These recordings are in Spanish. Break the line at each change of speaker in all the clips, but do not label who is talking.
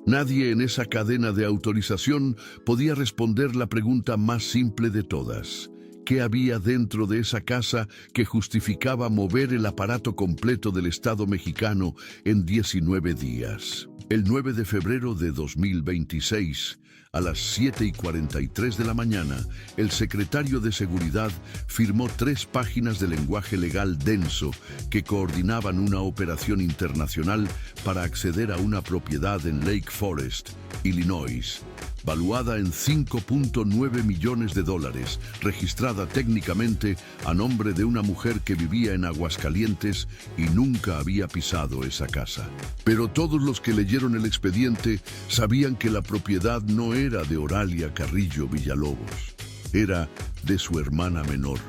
Nadie en esa cadena de autorización podía responder la pregunta más simple de todas. ¿Qué había dentro de esa casa que justificaba mover el aparato completo del Estado mexicano en 19 días? El 9 de febrero de 2026, a las 7:43 de la mañana, el secretario de Seguridad firmó 3 páginas de lenguaje legal denso que coordinaban una operación internacional para acceder a una propiedad en Lake Forest, Illinois, valuada en $5.9 millones, registrada técnicamente a nombre de una mujer que vivía en Aguascalientes y nunca había pisado esa casa. Pero todos los que leyeron el expediente sabían que la propiedad no era de Oralia Carrillo Villalobos, era de su hermana menor.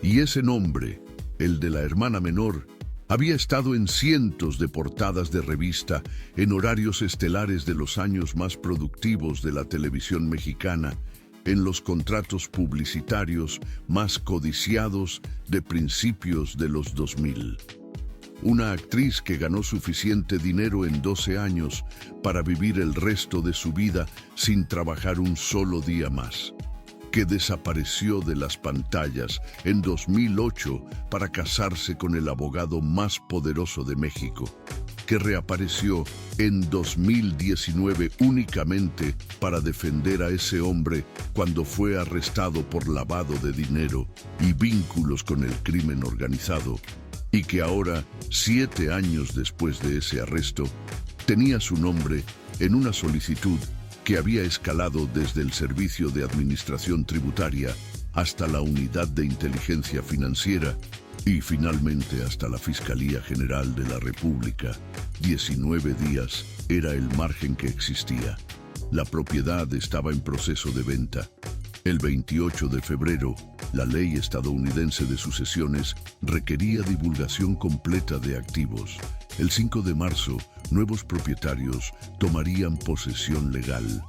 Y ese nombre, el de la hermana menor, había estado en cientos de portadas de revista en horarios estelares de los años más productivos de la televisión mexicana, en los contratos publicitarios más codiciados de principios de los 2000. Una actriz que ganó suficiente dinero en 12 años para vivir el resto de su vida sin trabajar un solo día más, que desapareció de las pantallas en 2008 para casarse con el abogado más poderoso de México, que reapareció en 2019 únicamente para defender a ese hombre cuando fue arrestado por lavado de dinero y vínculos con el crimen organizado, y que ahora, 7 años después de ese arresto, tenía su nombre en una solicitud que había escalado desde el Servicio de Administración Tributaria hasta la Unidad de Inteligencia Financiera y finalmente hasta la Fiscalía General de la República. 19 días era el margen que existía. La propiedad estaba en proceso de venta. El 28 de febrero, la ley estadounidense de sucesiones requería divulgación completa de activos. El 5 de marzo, nuevos propietarios tomarían posesión legal.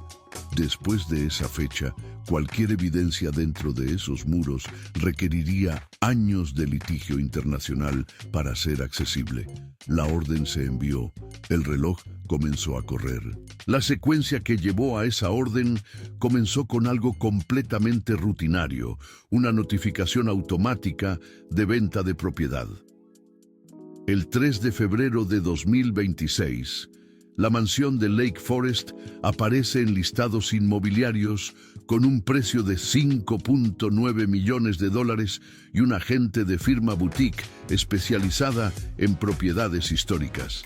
Después de esa fecha, cualquier evidencia dentro de esos muros requeriría años de litigio internacional para ser accesible. La orden se envió. El reloj comenzó a correr. La secuencia que llevó a esa orden comenzó con algo completamente rutinario, una notificación automática de venta de propiedad. El 3 de febrero de 2026, la mansión de Lake Forest aparece en listados inmobiliarios con un precio de $5.9 millones y un agente de firma boutique especializada en propiedades históricas.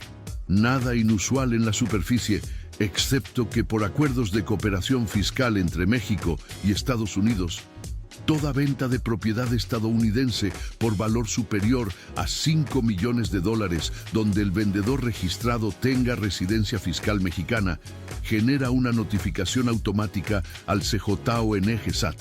Nada inusual en la superficie, excepto que por acuerdos de cooperación fiscal entre México y Estados Unidos, toda venta de propiedad estadounidense por valor superior a $5 millones, donde el vendedor registrado tenga residencia fiscal mexicana, genera una notificación automática al CJONG SAT.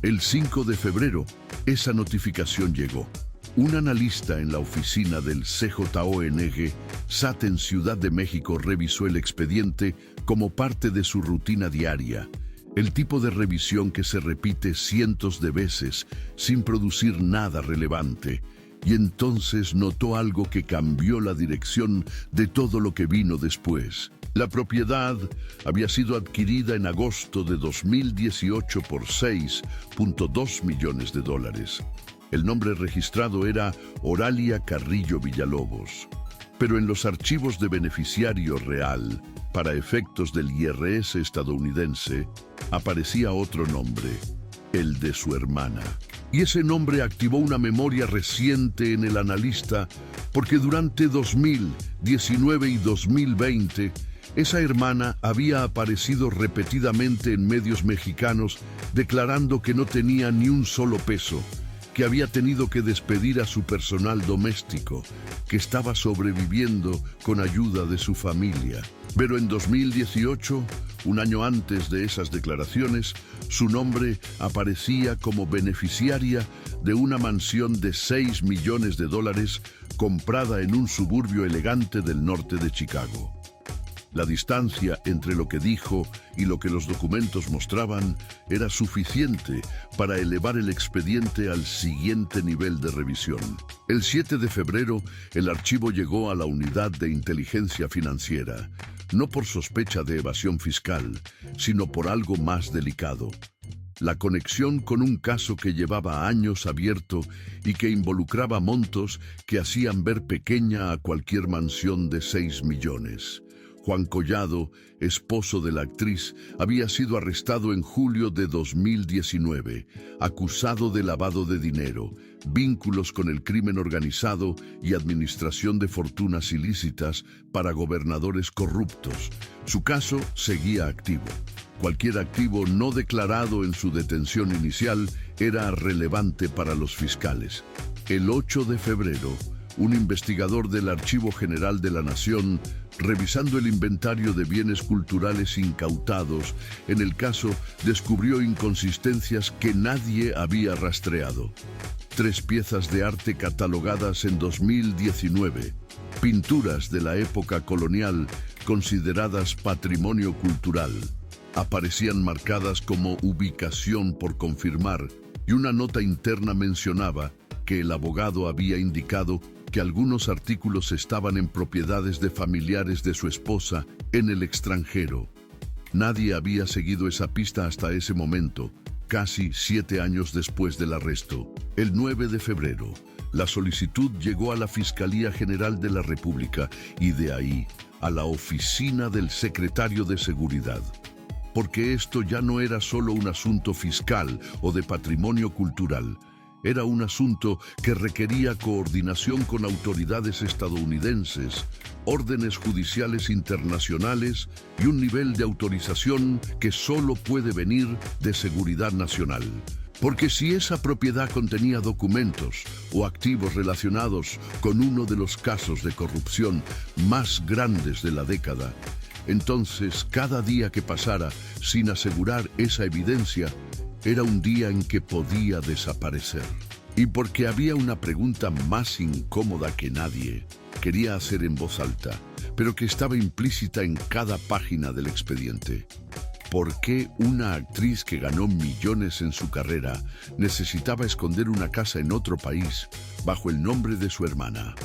El 5 de febrero, esa notificación llegó. Un analista en la oficina del CJONG SAT en Ciudad de México revisó el expediente como parte de su rutina diaria. El tipo de revisión que se repite cientos de veces sin producir nada relevante, y entonces notó algo que cambió la dirección de todo lo que vino después. La propiedad había sido adquirida en agosto de 2018 por $6.2 millones. El nombre registrado era Oralia Carrillo Villalobos, pero en los archivos de beneficiario real, para efectos del IRS estadounidense, aparecía otro nombre, el de su hermana. Y ese nombre activó una memoria reciente en el analista, porque durante 2019 y 2020, esa hermana había aparecido repetidamente en medios mexicanos declarando que no tenía ni un solo peso, que había tenido que despedir a su personal doméstico, que estaba sobreviviendo con ayuda de su familia. Pero en 2018, un año antes de esas declaraciones, su nombre aparecía como beneficiaria de una mansión de $6 millones comprada en un suburbio elegante del norte de Chicago. La distancia entre lo que dijo y lo que los documentos mostraban era suficiente para elevar el expediente al siguiente nivel de revisión. El 7 de febrero, el archivo llegó a la Unidad de Inteligencia Financiera, no por sospecha de evasión fiscal, sino por algo más delicado: la conexión con un caso que llevaba años abierto y que involucraba montos que hacían ver pequeña a cualquier mansión de 6 millones. Juan Collado, esposo de la actriz, había sido arrestado en julio de 2019, acusado de lavado de dinero, vínculos con el crimen organizado y administración de fortunas ilícitas para gobernadores corruptos. Su caso seguía activo. Cualquier activo no declarado en su detención inicial era relevante para los fiscales. El 8 de febrero, un investigador del Archivo General de la Nación, revisando el inventario de bienes culturales incautados en el caso, descubrió inconsistencias que nadie había rastreado. 3 piezas de arte catalogadas en 2019, pinturas de la época colonial consideradas patrimonio cultural, aparecían marcadas como ubicación por confirmar, y una nota interna mencionaba que el abogado había indicado que algunos artículos estaban en propiedades de familiares de su esposa en el extranjero. Nadie había seguido esa pista hasta ese momento, casi 7 años después del arresto. El 9 de febrero, la solicitud llegó a la Fiscalía General de la República y de ahí a la Oficina del Secretario de Seguridad. Porque esto ya no era solo un asunto fiscal o de patrimonio cultural. Era un asunto que requería coordinación con autoridades estadounidenses, órdenes judiciales internacionales y un nivel de autorización que solo puede venir de seguridad nacional. Porque si esa propiedad contenía documentos o activos relacionados con uno de los casos de corrupción más grandes de la década, entonces cada día que pasara sin asegurar esa evidencia era un día en que podía desaparecer. Y porque había una pregunta más incómoda que nadie quería hacer en voz alta, pero que estaba implícita en cada página del expediente. ¿Por qué una actriz que ganó millones en su carrera necesitaba esconder una casa en otro país bajo el nombre de su hermana?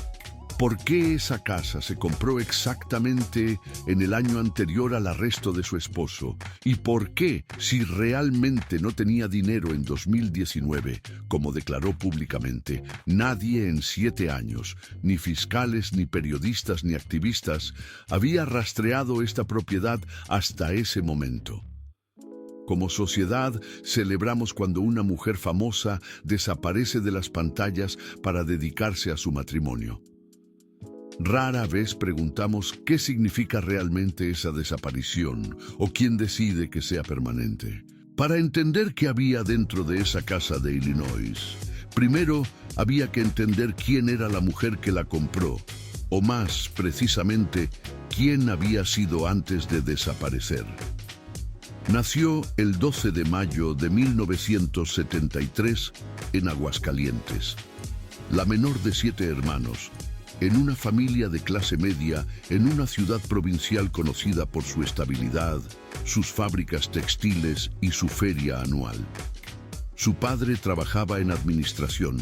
¿Por qué esa casa se compró exactamente en el año anterior al arresto de su esposo? ¿Y por qué, si realmente no tenía dinero en 2019, como declaró públicamente, nadie en 7 años, ni fiscales, ni periodistas, ni activistas, había rastreado esta propiedad hasta ese momento? Como sociedad, celebramos cuando una mujer famosa desaparece de las pantallas para dedicarse a su matrimonio. Rara vez preguntamos qué significa realmente esa desaparición o quién decide que sea permanente. Para entender qué había dentro de esa casa de Illinois, primero había que entender quién era la mujer que la compró, o más precisamente, quién había sido antes de desaparecer. Nació el 12 de mayo de 1973 en Aguascalientes, la menor de 7 hermanos, en una familia de clase media en una ciudad provincial conocida por su estabilidad, sus fábricas textiles y su feria anual. Su padre trabajaba en administración.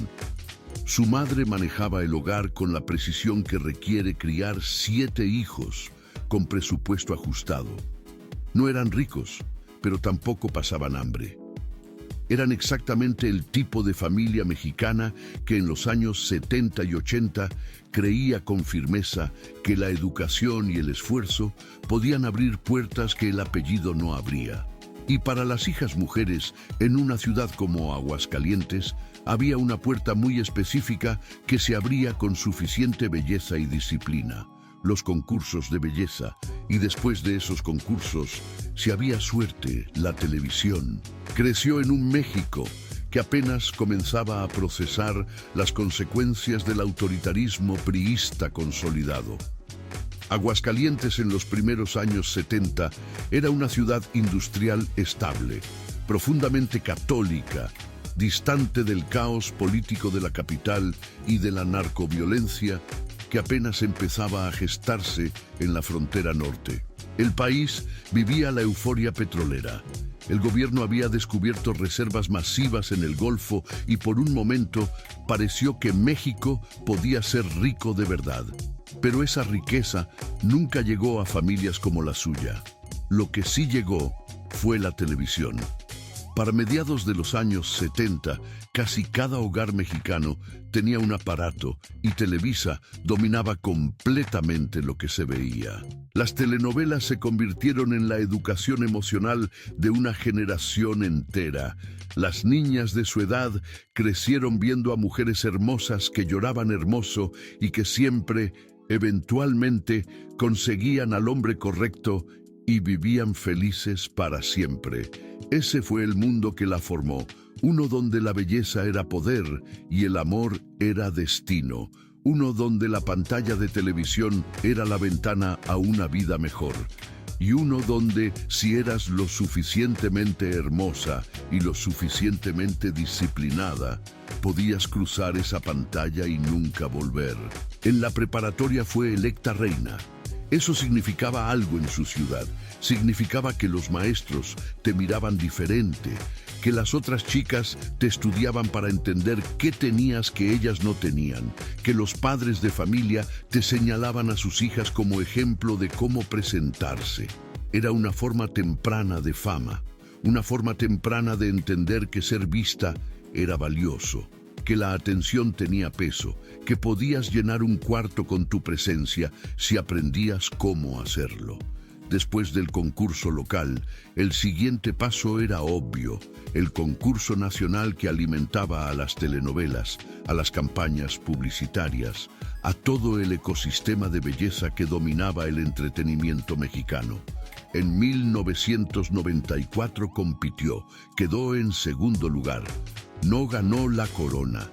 Su madre manejaba el hogar con la precisión que requiere criar 7 hijos con presupuesto ajustado. No eran ricos, pero tampoco pasaban hambre. Eran exactamente el tipo de familia mexicana que en los años 70 y 80 creía con firmeza que la educación y el esfuerzo podían abrir puertas que el apellido no abría. Y para las hijas mujeres, en una ciudad como Aguascalientes, había una puerta muy específica que se abría con suficiente belleza y disciplina: los concursos de belleza, y después de esos concursos, si había suerte, la televisión. Creció en un México que apenas comenzaba a procesar las consecuencias del autoritarismo priista consolidado. Aguascalientes en los primeros años 70 era una ciudad industrial estable, profundamente católica, distante del caos político de la capital y de la narcoviolencia que apenas empezaba a gestarse en la frontera norte. El país vivía la euforia petrolera. El gobierno había descubierto reservas masivas en el Golfo y por un momento pareció que México podía ser rico de verdad. Pero esa riqueza nunca llegó a familias como la suya. Lo que sí llegó fue la televisión. Para mediados de los años 70, casi cada hogar mexicano tenía un aparato y Televisa dominaba completamente lo que se veía. Las telenovelas se convirtieron en la educación emocional de una generación entera. Las niñas de su edad crecieron viendo a mujeres hermosas que lloraban hermoso y que siempre, eventualmente, conseguían al hombre correcto y vivían felices para siempre. Ese fue el mundo que la formó, uno donde la belleza era poder y el amor era destino, uno donde la pantalla de televisión era la ventana a una vida mejor, y uno donde si eras lo suficientemente hermosa y lo suficientemente disciplinada, podías cruzar esa pantalla y nunca volver. En la preparatoria fue electa reina. Eso significaba algo en su ciudad. Significaba que los maestros te miraban diferente, que las otras chicas te estudiaban para entender qué tenías que ellas no tenían, que los padres de familia te señalaban a sus hijas como ejemplo de cómo presentarse. Era una forma temprana de fama, una forma temprana de entender que ser vista era valioso, que la atención tenía peso, que podías llenar un cuarto con tu presencia si aprendías cómo hacerlo. Después del concurso local, el siguiente paso era obvio, el concurso nacional que alimentaba a las telenovelas, a las campañas publicitarias, a todo el ecosistema de belleza que dominaba el entretenimiento mexicano. En 1994 compitió, quedó en segundo lugar. No ganó la corona.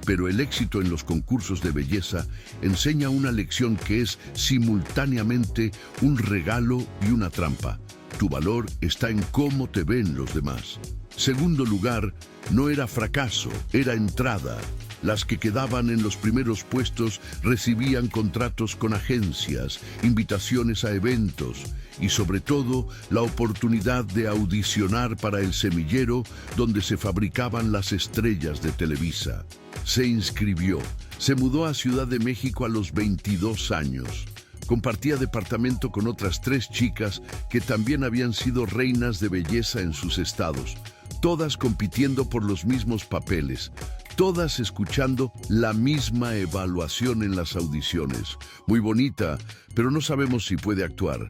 Pero el éxito en los concursos de belleza enseña una lección que es simultáneamente un regalo y una trampa. Tu valor está en cómo te ven los demás. Segundo lugar, no era fracaso, era entrada. Las que quedaban en los primeros puestos recibían contratos con agencias, invitaciones a eventos y sobre todo la oportunidad de audicionar para el semillero donde se fabricaban las estrellas de Televisa. Se inscribió, se mudó a Ciudad de México a los 22 años. Compartía departamento con otras 3 chicas que también habían sido reinas de belleza en sus estados, todas compitiendo por los mismos papeles, todas escuchando la misma evaluación en las audiciones. Muy bonita, pero no sabemos si puede actuar.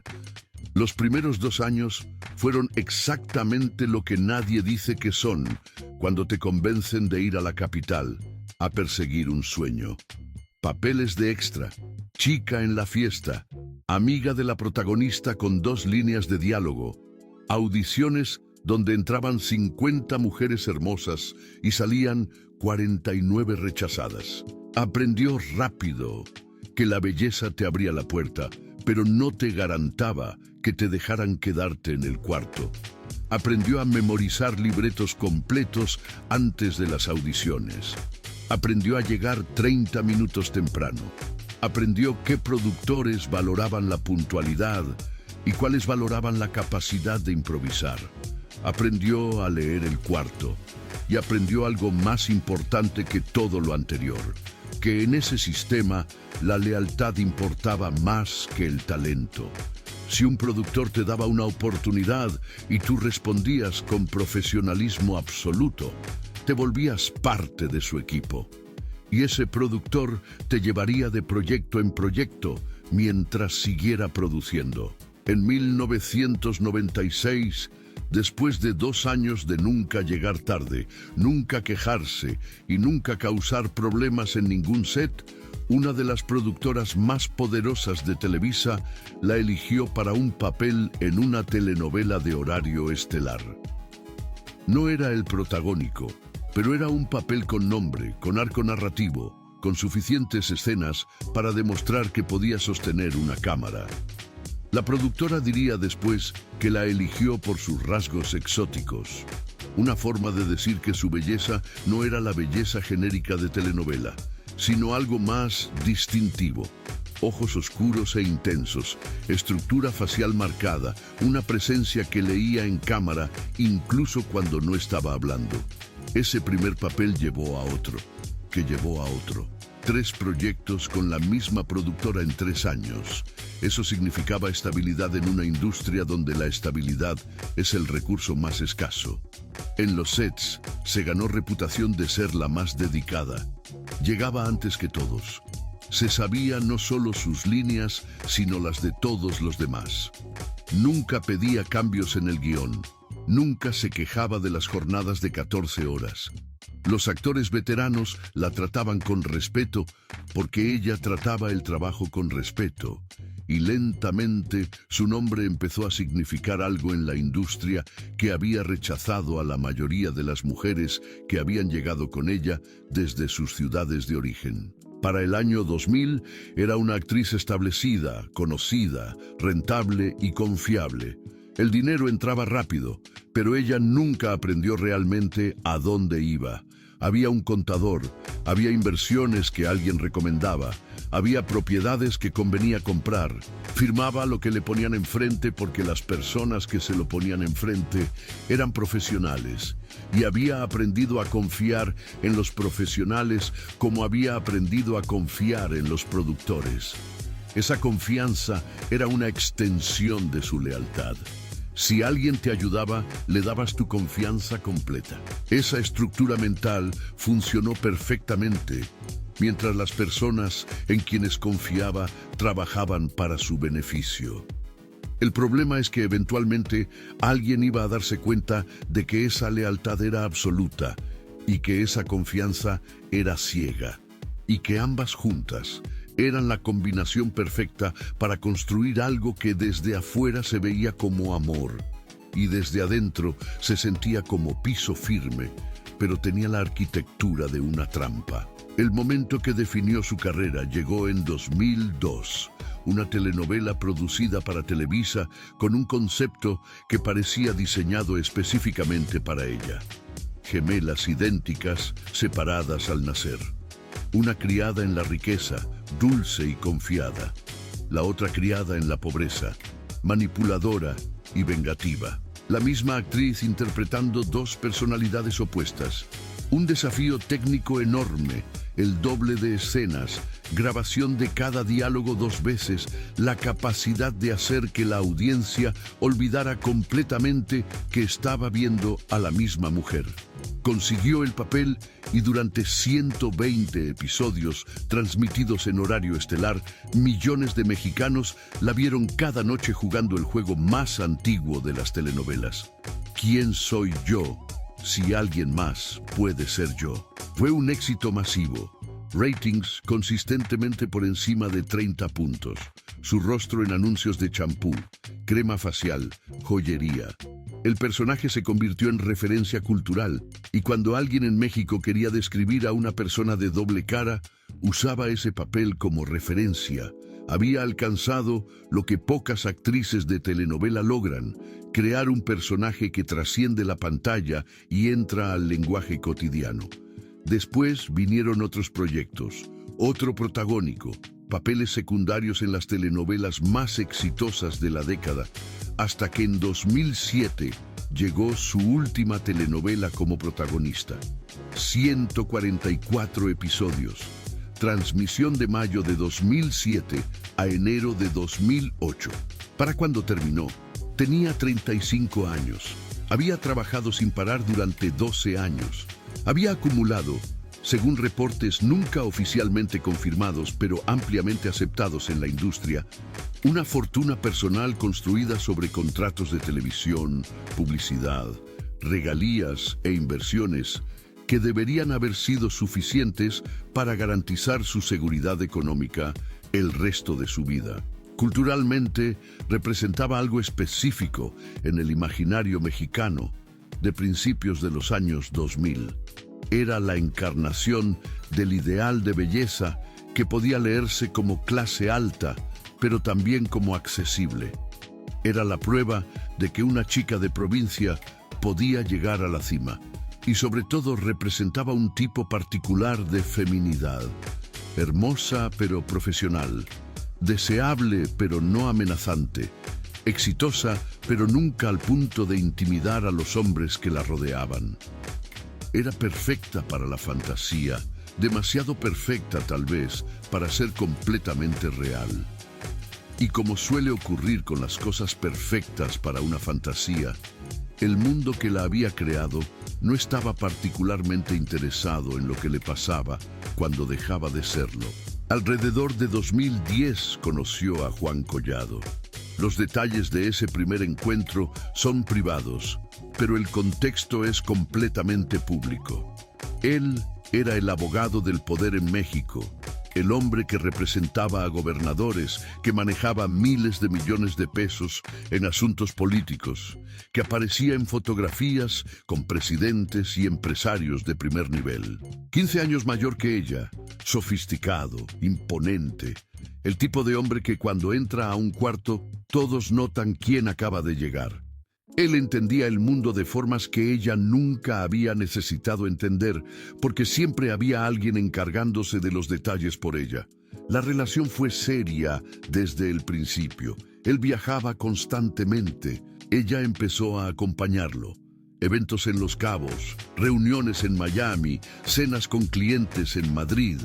Los primeros 2 años fueron exactamente lo que nadie dice que son cuando te convencen de ir a la capital a perseguir un sueño. Papeles de extra, chica en la fiesta, amiga de la protagonista con 2 líneas de diálogo, audiciones donde entraban 50 mujeres hermosas y salían 49 rechazadas. Aprendió rápido que la belleza te abría la puerta, pero no te garantaba que te dejaran quedarte en el cuarto. Aprendió a memorizar libretos completos antes de las audiciones. Aprendió a llegar 30 minutos temprano. Aprendió qué productores valoraban la puntualidad y cuáles valoraban la capacidad de improvisar. Aprendió a leer el cuarto y aprendió algo más importante que todo lo anterior, que en ese sistema la lealtad importaba más que el talento. Si un productor te daba una oportunidad y tú respondías con profesionalismo absoluto, te volvías parte de su equipo. Y ese productor te llevaría de proyecto en proyecto mientras siguiera produciendo. En 1996, después de 2 años de nunca llegar tarde, nunca quejarse y nunca causar problemas en ningún set, una de las productoras más poderosas de Televisa la eligió para un papel en una telenovela de horario estelar. No era el protagónico, pero era un papel con nombre, con arco narrativo, con suficientes escenas para demostrar que podía sostener una cámara. La productora diría después que la eligió por sus rasgos exóticos, una forma de decir que su belleza no era la belleza genérica de telenovela, sino algo más distintivo. Ojos oscuros e intensos, estructura facial marcada, una presencia que leía en cámara incluso cuando no estaba hablando. Ese primer papel llevó a otro, que llevó a otro. 3 proyectos con la misma productora en 3 años. Eso significaba estabilidad en una industria donde la estabilidad es el recurso más escaso. En los sets, se ganó reputación de ser la más dedicada. Llegaba antes que todos. Se sabía no solo sus líneas, sino las de todos los demás. Nunca pedía cambios en el guión. Nunca se quejaba de las jornadas de 14 horas. Los actores veteranos la trataban con respeto porque ella trataba el trabajo con respeto. Y lentamente su nombre empezó a significar algo en la industria que había rechazado a la mayoría de las mujeres que habían llegado con ella desde sus ciudades de origen. Para el año 2000 era una actriz establecida, conocida, rentable y confiable. El dinero entraba rápido, pero ella nunca aprendió realmente a dónde iba. Había un contador, había inversiones que alguien recomendaba, había propiedades que convenía comprar. Firmaba lo que le ponían enfrente porque las personas que se lo ponían enfrente eran profesionales. Y había aprendido a confiar en los profesionales como había aprendido a confiar en los productores. Esa confianza era una extensión de su lealtad. Si alguien te ayudaba, le dabas tu confianza completa. Esa estructura mental funcionó perfectamente, mientras las personas en quienes confiaba trabajaban para su beneficio. El problema es que eventualmente alguien iba a darse cuenta de que esa lealtad era absoluta y que esa confianza era ciega, y que ambas juntas eran la combinación perfecta para construir algo que desde afuera se veía como amor y desde adentro se sentía como piso firme, pero tenía la arquitectura de una trampa. El momento que definió su carrera llegó en 2002, una telenovela producida para Televisa con un concepto que parecía diseñado específicamente para ella. Gemelas idénticas, separadas al nacer. Una criada en la riqueza, dulce y confiada. La otra criada en la pobreza, manipuladora y vengativa. La misma actriz interpretando 2 personalidades opuestas. Un desafío técnico enorme, el doble de escenas, grabación de cada diálogo 2 veces, la capacidad de hacer que la audiencia olvidara completamente que estaba viendo a la misma mujer. Consiguió el papel y durante 120 episodios transmitidos en horario estelar, millones de mexicanos la vieron cada noche jugando el juego más antiguo de las telenovelas. ¿Quién soy yo? Si alguien más puede ser yo. Fue un éxito masivo. Ratings consistentemente por encima de 30 puntos. Su rostro en anuncios de champú, crema facial, joyería. El personaje se convirtió en referencia cultural y cuando alguien en México quería describir a una persona de doble cara, usaba ese papel como referencia. Había alcanzado lo que pocas actrices de telenovela logran, crear un personaje que trasciende la pantalla y entra al lenguaje cotidiano. Después vinieron otros proyectos, otro protagónico, papeles secundarios en las telenovelas más exitosas de la década, hasta que en 2007 llegó su última telenovela como protagonista. 144 episodios. Transmisión de mayo de 2007 a enero de 2008. Para cuando terminó, tenía 35 años. Había trabajado sin parar durante 12 años. Había acumulado, según reportes nunca oficialmente confirmados, pero ampliamente aceptados en la industria, una fortuna personal construida sobre contratos de televisión, publicidad, regalías e inversiones que deberían haber sido suficientes para garantizar su seguridad económica el resto de su vida. Culturalmente, representaba algo específico en el imaginario mexicano de principios de los años 2000. Era la encarnación del ideal de belleza que podía leerse como clase alta, pero también como accesible. Era la prueba de que una chica de provincia podía llegar a la cima, y sobre todo representaba un tipo particular de feminidad, hermosa pero profesional, deseable pero no amenazante, exitosa pero nunca al punto de intimidar a los hombres que la rodeaban. Era perfecta para la fantasía, demasiado perfecta tal vez para ser completamente real. Y como suele ocurrir con las cosas perfectas para una fantasía, el mundo que la había creado no estaba particularmente interesado en lo que le pasaba cuando dejaba de serlo. Alrededor de 2010 conoció a Juan Collado. Los detalles de ese primer encuentro son privados, pero el contexto es completamente público. Él era el abogado del poder en México, el hombre que representaba a gobernadores, que manejaba miles de millones de pesos en asuntos políticos, que aparecía en fotografías con presidentes y empresarios de primer nivel. 15 años mayor que ella, sofisticado, imponente, el tipo de hombre que cuando entra a un cuarto, todos notan quién acaba de llegar. Él entendía el mundo de formas que ella nunca había necesitado entender, porque siempre había alguien encargándose de los detalles por ella. La relación fue seria desde el principio. Él viajaba constantemente. Ella empezó a acompañarlo. Eventos en Los Cabos, reuniones en Miami, cenas con clientes en Madrid.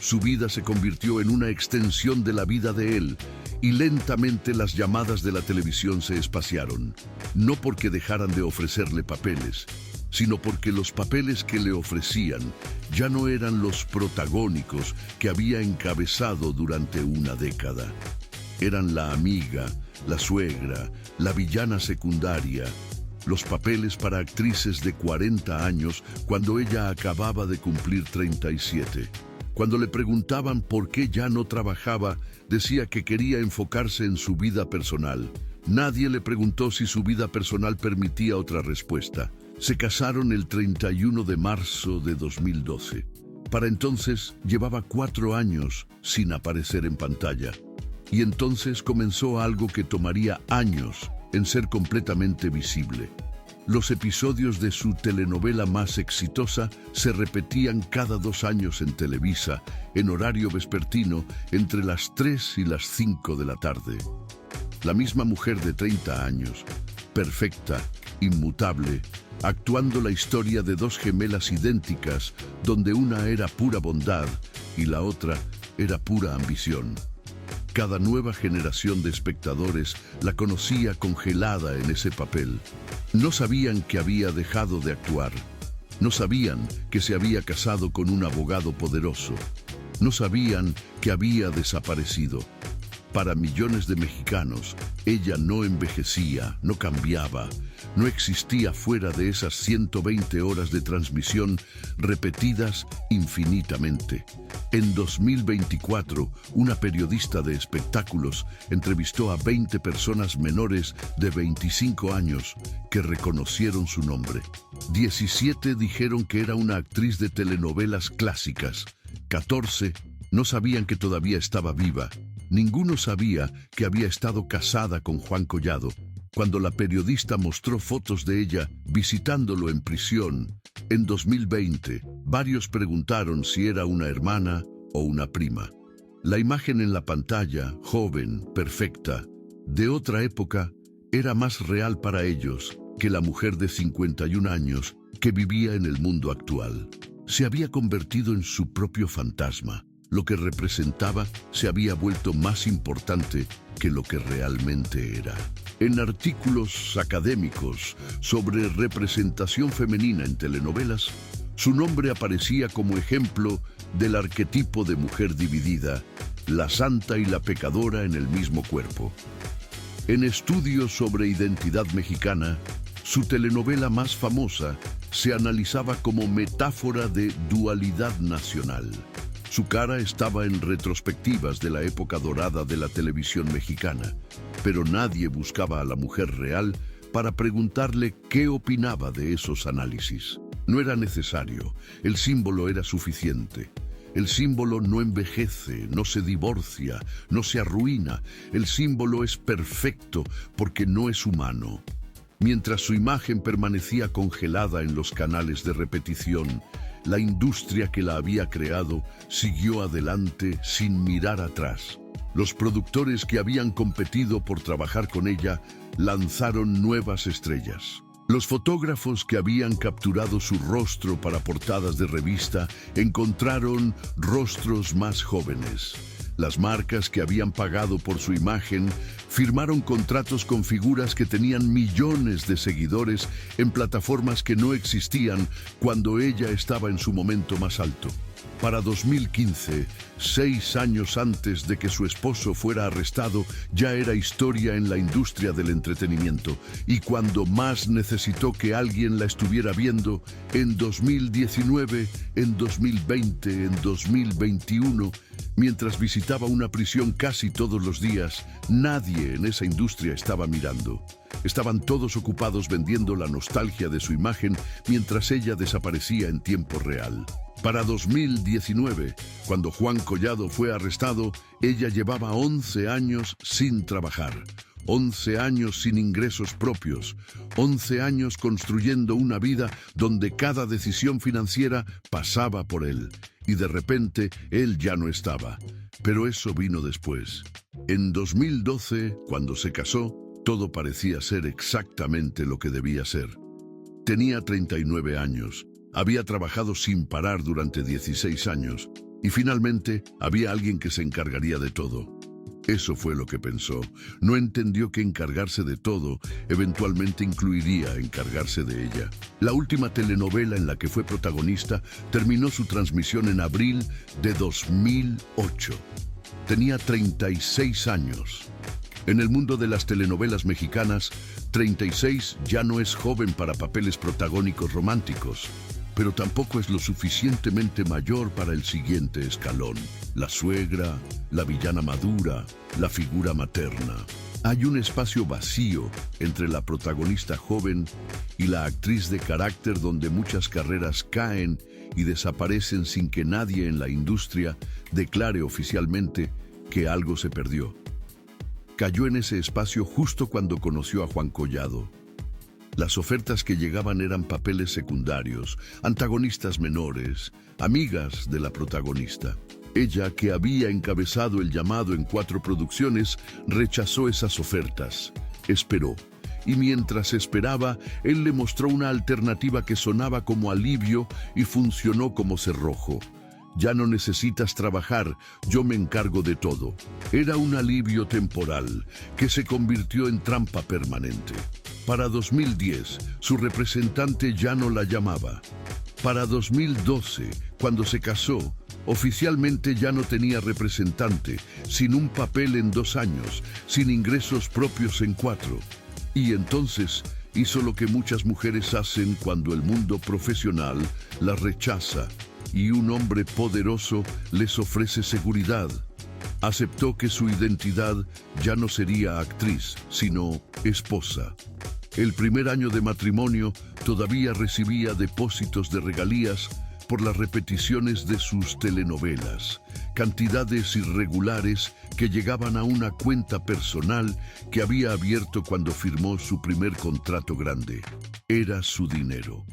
Su vida se convirtió en una extensión de la vida de él, y lentamente las llamadas de la televisión se espaciaron, no porque dejaran de ofrecerle papeles, sino porque los papeles que le ofrecían ya no eran los protagónicos que había encabezado durante una década. Eran la amiga, la suegra, la villana secundaria, los papeles para actrices de 40 años cuando ella acababa de cumplir 37. Cuando le preguntaban por qué ya no trabajaba, decía que quería enfocarse en su vida personal. Nadie le preguntó si su vida personal permitía otra respuesta. Se casaron el 31 de marzo de 2012. Para entonces llevaba 4 años sin aparecer en pantalla. Y entonces comenzó algo que tomaría años en ser completamente visible. Los episodios de su telenovela más exitosa se repetían cada 2 años en Televisa, en horario vespertino, entre las 3 y las 5 de la tarde. La misma mujer de 30 años, perfecta, inmutable, actuando la historia de 2 gemelas idénticas, donde una era pura bondad y la otra era pura ambición. Cada nueva generación de espectadores la conocía congelada en ese papel. No sabían que había dejado de actuar. No sabían que se había casado con un abogado poderoso. No sabían que había desaparecido. Para millones de mexicanos, ella no envejecía, no cambiaba, no existía fuera de esas 120 horas de transmisión repetidas infinitamente. En 2024, una periodista de espectáculos entrevistó a 20 personas menores de 25 años que reconocieron su nombre. 17 dijeron que era una actriz de telenovelas clásicas. 14 no sabían que todavía estaba viva. Ninguno sabía que había estado casada con Juan Collado. Cuando la periodista mostró fotos de ella visitándolo en prisión, en 2020, varios preguntaron si era una hermana o una prima. La imagen en la pantalla, joven, perfecta, de otra época, era más real para ellos que la mujer de 51 años que vivía en el mundo actual. Se había convertido en su propio fantasma. Lo que representaba se había vuelto más importante que lo que realmente era. En artículos académicos sobre representación femenina en telenovelas, su nombre aparecía como ejemplo del arquetipo de mujer dividida, la santa y la pecadora en el mismo cuerpo. En estudios sobre identidad mexicana, su telenovela más famosa se analizaba como metáfora de dualidad nacional. Su cara estaba en retrospectivas de la época dorada de la televisión mexicana, pero nadie buscaba a la mujer real para preguntarle qué opinaba de esos análisis. No era necesario, el símbolo era suficiente. El símbolo no envejece, no se divorcia, no se arruina. El símbolo es perfecto porque no es humano. Mientras su imagen permanecía congelada en los canales de repetición, la industria que la había creado siguió adelante sin mirar atrás. Los productores que habían competido por trabajar con ella lanzaron nuevas estrellas. Los fotógrafos que habían capturado su rostro para portadas de revista encontraron rostros más jóvenes. Las marcas que habían pagado por su imagen firmaron contratos con figuras que tenían millones de seguidores en plataformas que no existían cuando ella estaba en su momento más alto. Para 2015, 6 años antes de que su esposo fuera arrestado, ya era historia en la industria del entretenimiento. Y cuando más necesitó que alguien la estuviera viendo, en 2019, en 2020, en 2021, mientras visitaba una prisión casi todos los días, nadie en esa industria estaba mirando. Estaban todos ocupados vendiendo la nostalgia de su imagen mientras ella desaparecía en tiempo real. Para 2019, cuando Juan Collado fue arrestado, ella llevaba 11 años sin trabajar, 11 años sin ingresos propios, 11 años construyendo una vida donde cada decisión financiera pasaba por él. Y de repente, él ya no estaba. Pero eso vino después. En 2012, cuando se casó, todo parecía ser exactamente lo que debía ser. Tenía 39 años. Había trabajado sin parar durante 16 años y finalmente había alguien que se encargaría de todo. Eso fue lo que pensó. No entendió que encargarse de todo eventualmente incluiría encargarse de ella. La última telenovela en la que fue protagonista terminó su transmisión en abril de 2008. Tenía 36 años. En el mundo de las telenovelas mexicanas, 36 ya no es joven para papeles protagónicos románticos, pero tampoco es lo suficientemente mayor para el siguiente escalón: la suegra, la villana madura, la figura materna. Hay un espacio vacío entre la protagonista joven y la actriz de carácter donde muchas carreras caen y desaparecen sin que nadie en la industria declare oficialmente que algo se perdió. Cayó en ese espacio justo cuando conoció a Juan Collado. Las ofertas que llegaban eran papeles secundarios, antagonistas menores, amigas de la protagonista. Ella, que había encabezado el llamado en 4 producciones, rechazó esas ofertas. Esperó. Y mientras esperaba, él le mostró una alternativa que sonaba como alivio y funcionó como cerrojo. Ya no necesitas trabajar, yo me encargo de todo. Era un alivio temporal que se convirtió en trampa permanente. Para 2010, su representante ya no la llamaba. Para 2012, cuando se casó, oficialmente ya no tenía representante, sin un papel en 2 años, sin ingresos propios en 4. Y entonces hizo lo que muchas mujeres hacen cuando el mundo profesional las rechaza y un hombre poderoso les ofrece seguridad. Aceptó que su identidad ya no sería actriz, sino esposa. El primer año de matrimonio todavía recibía depósitos de regalías por las repeticiones de sus telenovelas, cantidades irregulares que llegaban a una cuenta personal que había abierto cuando firmó su primer contrato grande. Era su dinero.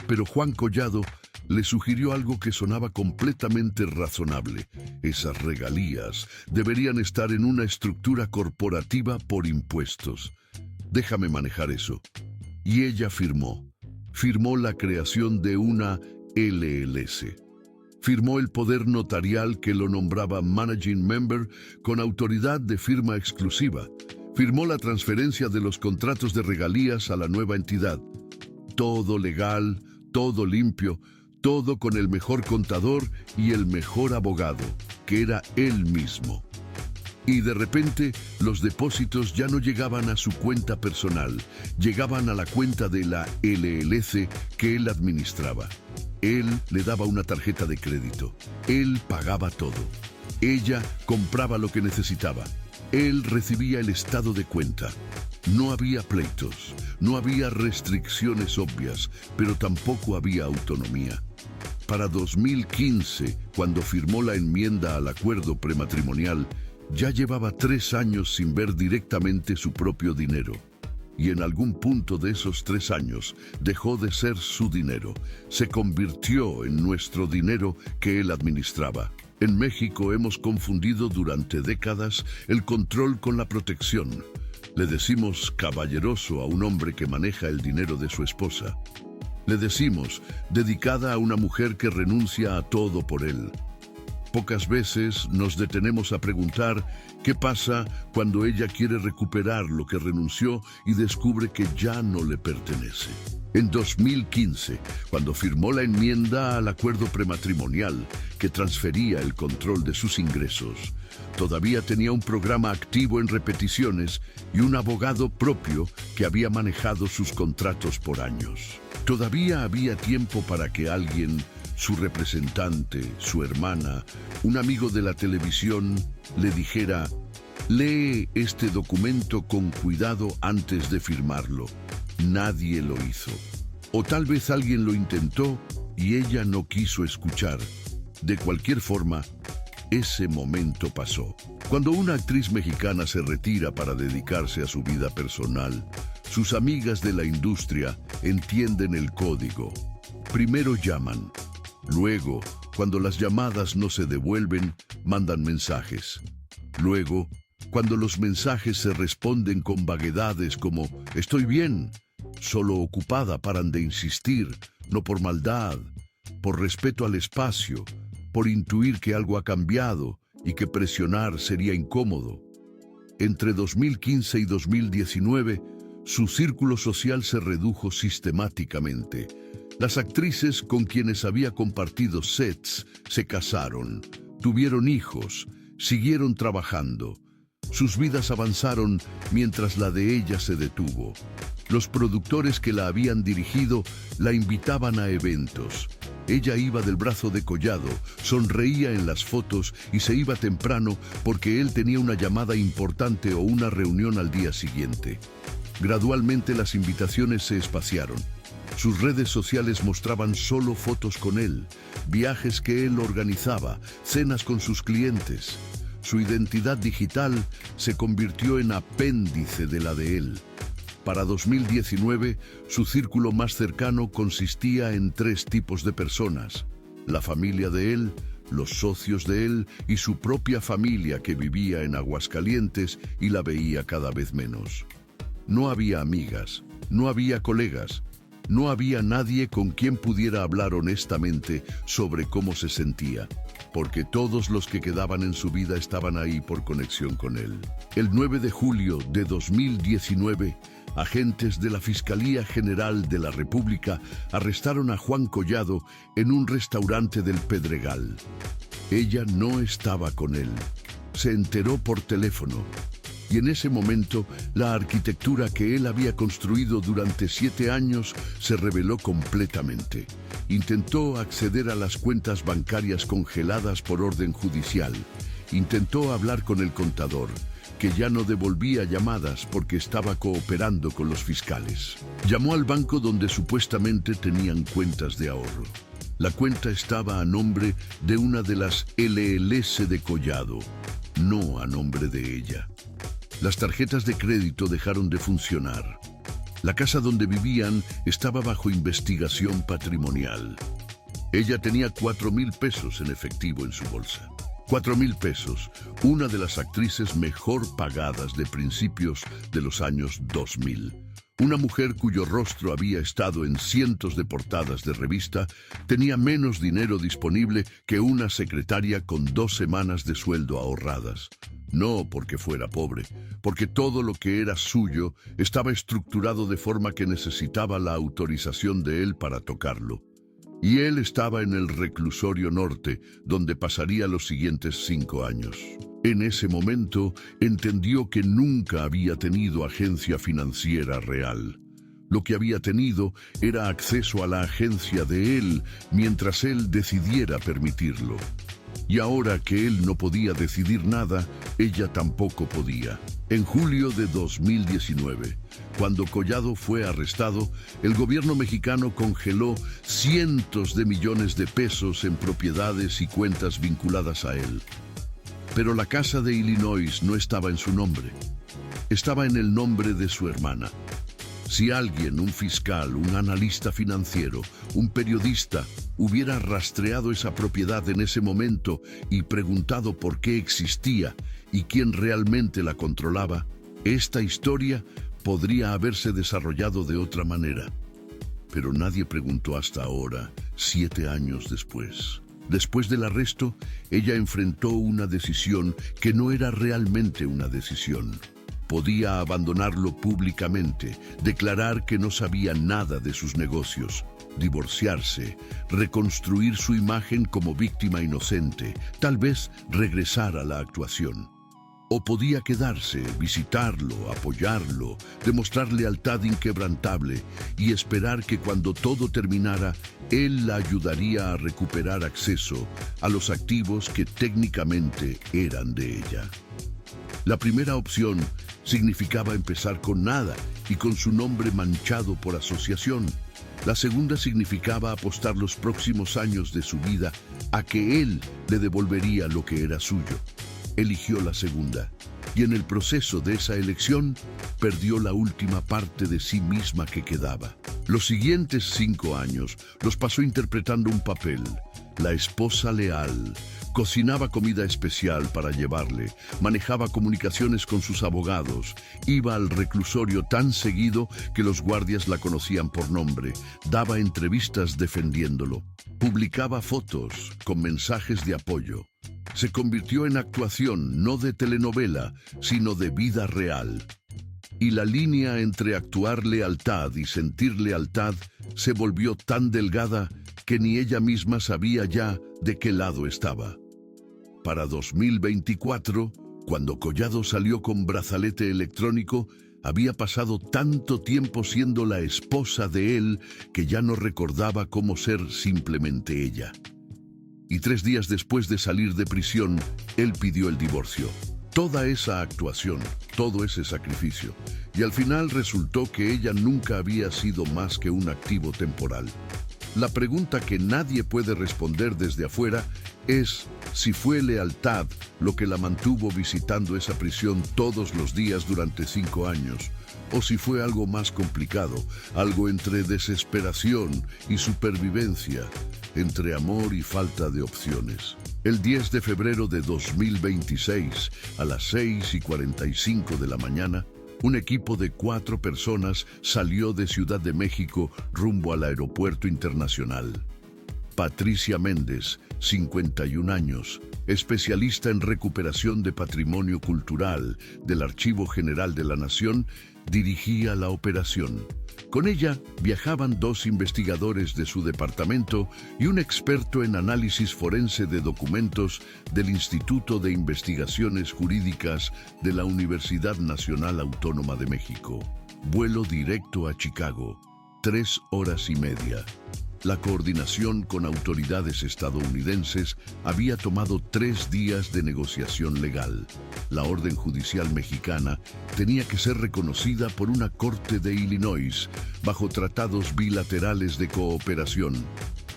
Pero Juan Collado le sugirió algo que sonaba completamente razonable. Esas regalías deberían estar en una estructura corporativa por impuestos. Déjame manejar eso. Y ella firmó la creación de una LLC. Firmó el poder notarial que lo nombraba Managing Member con autoridad de firma exclusiva. Firmó la transferencia de los contratos de regalías a la nueva entidad. Todo legal, todo limpio, todo con el mejor contador y el mejor abogado, que era él mismo. Y de repente, los depósitos ya no llegaban a su cuenta personal, llegaban a la cuenta de la LLC que él administraba. Él le daba una tarjeta de crédito. Él pagaba todo. Ella compraba lo que necesitaba. Él recibía el estado de cuenta. No había pleitos, no había restricciones obvias, pero tampoco había autonomía. Para 2015, cuando firmó la enmienda al acuerdo prematrimonial, ya llevaba 3 años sin ver directamente su propio dinero. Y en algún punto de esos 3 años dejó de ser su dinero. Se convirtió en nuestro dinero que él administraba. En México hemos confundido durante décadas el control con la protección. Le decimos caballeroso a un hombre que maneja el dinero de su esposa. Le decimos dedicada a una mujer que renuncia a todo por él. Pocas veces nos detenemos a preguntar qué pasa cuando ella quiere recuperar lo que renunció y descubre que ya no le pertenece. En 2015, cuando firmó la enmienda al acuerdo prematrimonial que transfería el control de sus ingresos, todavía tenía un programa activo en repeticiones y un abogado propio que había manejado sus contratos por años. Todavía había tiempo para que alguien, su representante, su hermana, un amigo de la televisión, le dijera: lee este documento con cuidado antes de firmarlo. Nadie lo hizo. O tal vez alguien lo intentó y ella no quiso escuchar. De cualquier forma, ese momento pasó. Cuando una actriz mexicana se retira para dedicarse a su vida personal, sus amigas de la industria entienden el código. Primero llaman. Luego, cuando las llamadas no se devuelven, mandan mensajes. Luego, cuando los mensajes se responden con vaguedades como «estoy bien», solo ocupada paran de insistir, no por maldad, por respeto al espacio, por intuir que algo ha cambiado y que presionar sería incómodo. Entre 2015 y 2019, su círculo social se redujo sistemáticamente. Las actrices con quienes había compartido sets se casaron, tuvieron hijos, siguieron trabajando. Sus vidas avanzaron mientras la de ella se detuvo. Los productores que la habían dirigido la invitaban a eventos. Ella iba del brazo de Collado, sonreía en las fotos y se iba temprano porque él tenía una llamada importante o una reunión al día siguiente. Gradualmente las invitaciones se espaciaron. Sus redes sociales mostraban solo fotos con él, viajes que él organizaba, cenas con sus clientes. Su identidad digital se convirtió en apéndice de la de él. Para 2019, su círculo más cercano consistía en 3 tipos de personas: la familia de él, los socios de él y su propia familia que vivía en Aguascalientes y la veía cada vez menos. No había amigas, no había colegas, no había nadie con quien pudiera hablar honestamente sobre cómo se sentía, porque todos los que quedaban en su vida estaban ahí por conexión con él. El 9 de julio de 2019, agentes de la Fiscalía General de la República arrestaron a Juan Collado en un restaurante del Pedregal. Ella no estaba con él. Se enteró por teléfono. Y en ese momento, la arquitectura que él había construido durante 7 años se reveló completamente. Intentó acceder a las cuentas bancarias congeladas por orden judicial. Intentó hablar con el contador, que ya no devolvía llamadas porque estaba cooperando con los fiscales. Llamó al banco donde supuestamente tenían cuentas de ahorro. La cuenta estaba a nombre de una de las LLC de Collado, no a nombre de ella. Las tarjetas de crédito dejaron de funcionar. La casa donde vivían estaba bajo investigación patrimonial. Ella tenía 4,000 pesos en efectivo en su bolsa. 4,000 pesos, una de las actrices mejor pagadas de principios de los años 2000. Una mujer cuyo rostro había estado en cientos de portadas de revista, tenía menos dinero disponible que una secretaria con 2 semanas de sueldo ahorradas. No porque fuera pobre, porque todo lo que era suyo estaba estructurado de forma que necesitaba la autorización de él para tocarlo. Y él estaba en el reclusorio norte, donde pasaría los siguientes 5 años. En ese momento, entendió que nunca había tenido agencia financiera real. Lo que había tenido era acceso a la agencia de él mientras él decidiera permitirlo. Y ahora que él no podía decidir nada, ella tampoco podía. En julio de 2019, cuando Collado fue arrestado, el gobierno mexicano congeló cientos de millones de pesos en propiedades y cuentas vinculadas a él. Pero la casa de Illinois no estaba en su nombre. Estaba en el nombre de su hermana. Si alguien, un fiscal, un analista financiero, un periodista, hubiera rastreado esa propiedad en ese momento y preguntado por qué existía y quién realmente la controlaba, Esta historia podría haberse desarrollado de otra manera, pero nadie preguntó hasta ahora, 7 años después. Después del arresto, ella enfrentó una decisión que no era realmente una decisión. Podía abandonarlo públicamente, declarar que no sabía nada de sus negocios, divorciarse, reconstruir su imagen como víctima inocente, tal vez regresar a la actuación. O podía quedarse, visitarlo, apoyarlo, demostrar lealtad inquebrantable y esperar que cuando todo terminara, él la ayudaría a recuperar acceso a los activos que técnicamente eran de ella. La primera opción significaba empezar con nada y con su nombre manchado por asociación. La segunda significaba apostar los próximos años de su vida a que él le devolvería lo que era suyo. Eligió la segunda, y en el proceso de esa elección perdió la última parte de sí misma que quedaba. Los siguientes 5 años los pasó interpretando un papel, la esposa leal. Cocinaba comida especial para llevarle, manejaba comunicaciones con sus abogados, iba al reclusorio tan seguido que los guardias la conocían por nombre, daba entrevistas defendiéndolo, publicaba fotos con mensajes de apoyo. Se convirtió en actuación no de telenovela, sino de vida real. Y la línea entre actuar lealtad y sentir lealtad se volvió tan delgada que ni ella misma sabía ya de qué lado estaba. Para 2024, cuando Collado salió con brazalete electrónico, había pasado tanto tiempo siendo la esposa de él que ya no recordaba cómo ser simplemente ella. Y 3 días después de salir de prisión, él pidió el divorcio. Toda esa actuación, todo ese sacrificio, y al final resultó que ella nunca había sido más que un activo temporal. La pregunta que nadie puede responder desde afuera es si fue lealtad lo que la mantuvo visitando esa prisión todos los días durante 5 años, o si fue algo más complicado, algo entre desesperación y supervivencia, entre amor y falta de opciones. El 10 de febrero de 2026, a las 6:45 de la mañana, un equipo de 4 personas salió de Ciudad de México rumbo al aeropuerto internacional. Patricia Méndez, 51 años, especialista en recuperación de patrimonio cultural del Archivo General de la Nación, dirigía la operación. Con ella viajaban 2 investigadores de su departamento y un experto en análisis forense de documentos del Instituto de Investigaciones Jurídicas de la Universidad Nacional Autónoma de México. Vuelo directo a Chicago, 3 horas y media. La coordinación con autoridades estadounidenses había tomado 3 días de negociación legal. La orden judicial mexicana tenía que ser reconocida por una corte de Illinois bajo tratados bilaterales de cooperación.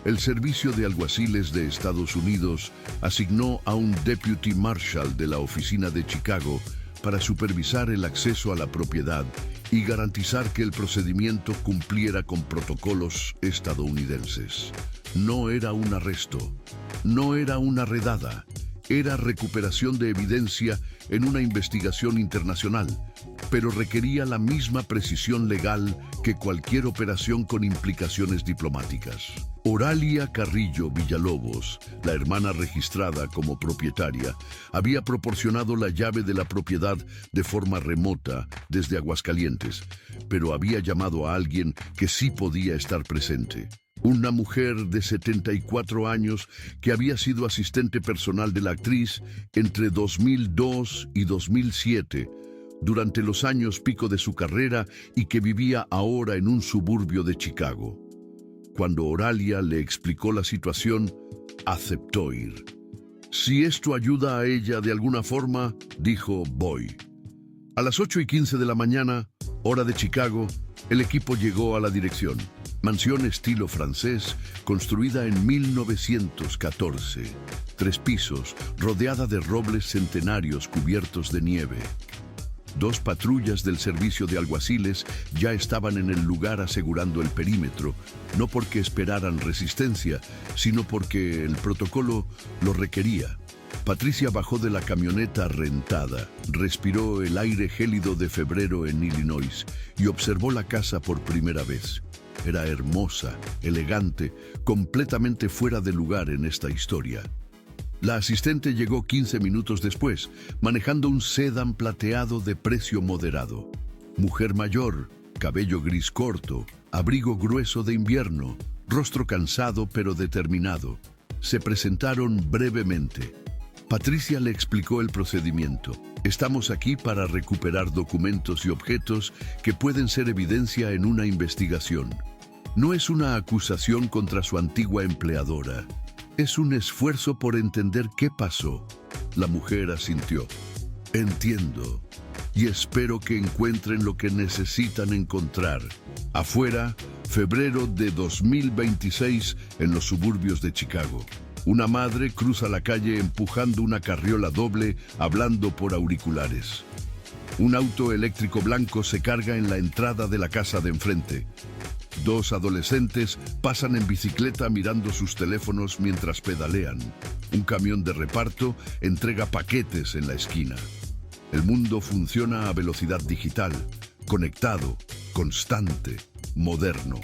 El Servicio de Alguaciles de Estados Unidos asignó a un Deputy Marshal de la oficina de Chicago para supervisar el acceso a la propiedad y garantizar que el procedimiento cumpliera con protocolos estadounidenses. No era un arresto, no era una redada, era recuperación de evidencia en una investigación internacional, pero requería la misma precisión legal que cualquier operación con implicaciones diplomáticas. Oralia Carrillo Villalobos, la hermana registrada como propietaria, había proporcionado la llave de la propiedad de forma remota desde Aguascalientes, pero había llamado a alguien que sí podía estar presente. Una mujer de 74 años que había sido asistente personal de la actriz entre 2002 y 2007, durante los años pico de su carrera y que vivía ahora en un suburbio de Chicago. Cuando Oralia le explicó la situación, aceptó ir. Si esto ayuda a ella de alguna forma, dijo, voy. A las 8:15 de la mañana, hora de Chicago, el equipo llegó a la dirección. Mansión estilo francés, construida en 1914. 3 pisos, rodeada de robles centenarios cubiertos de nieve. 2 patrullas del servicio de alguaciles ya estaban en el lugar asegurando el perímetro, no porque esperaran resistencia, sino porque el protocolo lo requería. Patricia bajó de la camioneta rentada, respiró el aire gélido de febrero en Illinois y observó la casa por primera vez. Era hermosa, elegante, completamente fuera de lugar en esta historia. La asistente llegó 15 minutos después, manejando un sedán plateado de precio moderado. Mujer mayor, cabello gris corto, abrigo grueso de invierno, rostro cansado pero determinado. Se presentaron brevemente. Patricia le explicó el procedimiento. Estamos aquí para recuperar documentos y objetos que pueden ser evidencia en una investigación. No es una acusación contra su antigua empleadora. Es un esfuerzo por entender qué pasó. La mujer asintió. Entiendo. Y espero que encuentren lo que necesitan encontrar. Afuera, febrero de 2026, en los suburbios de Chicago. Una madre cruza la calle empujando una carriola doble, hablando por auriculares. Un auto eléctrico blanco se carga en la entrada de la casa de enfrente. Dos adolescentes pasan en bicicleta mirando sus teléfonos mientras pedalean. Un camión de reparto entrega paquetes en la esquina. El mundo funciona a velocidad digital, conectado, constante, moderno.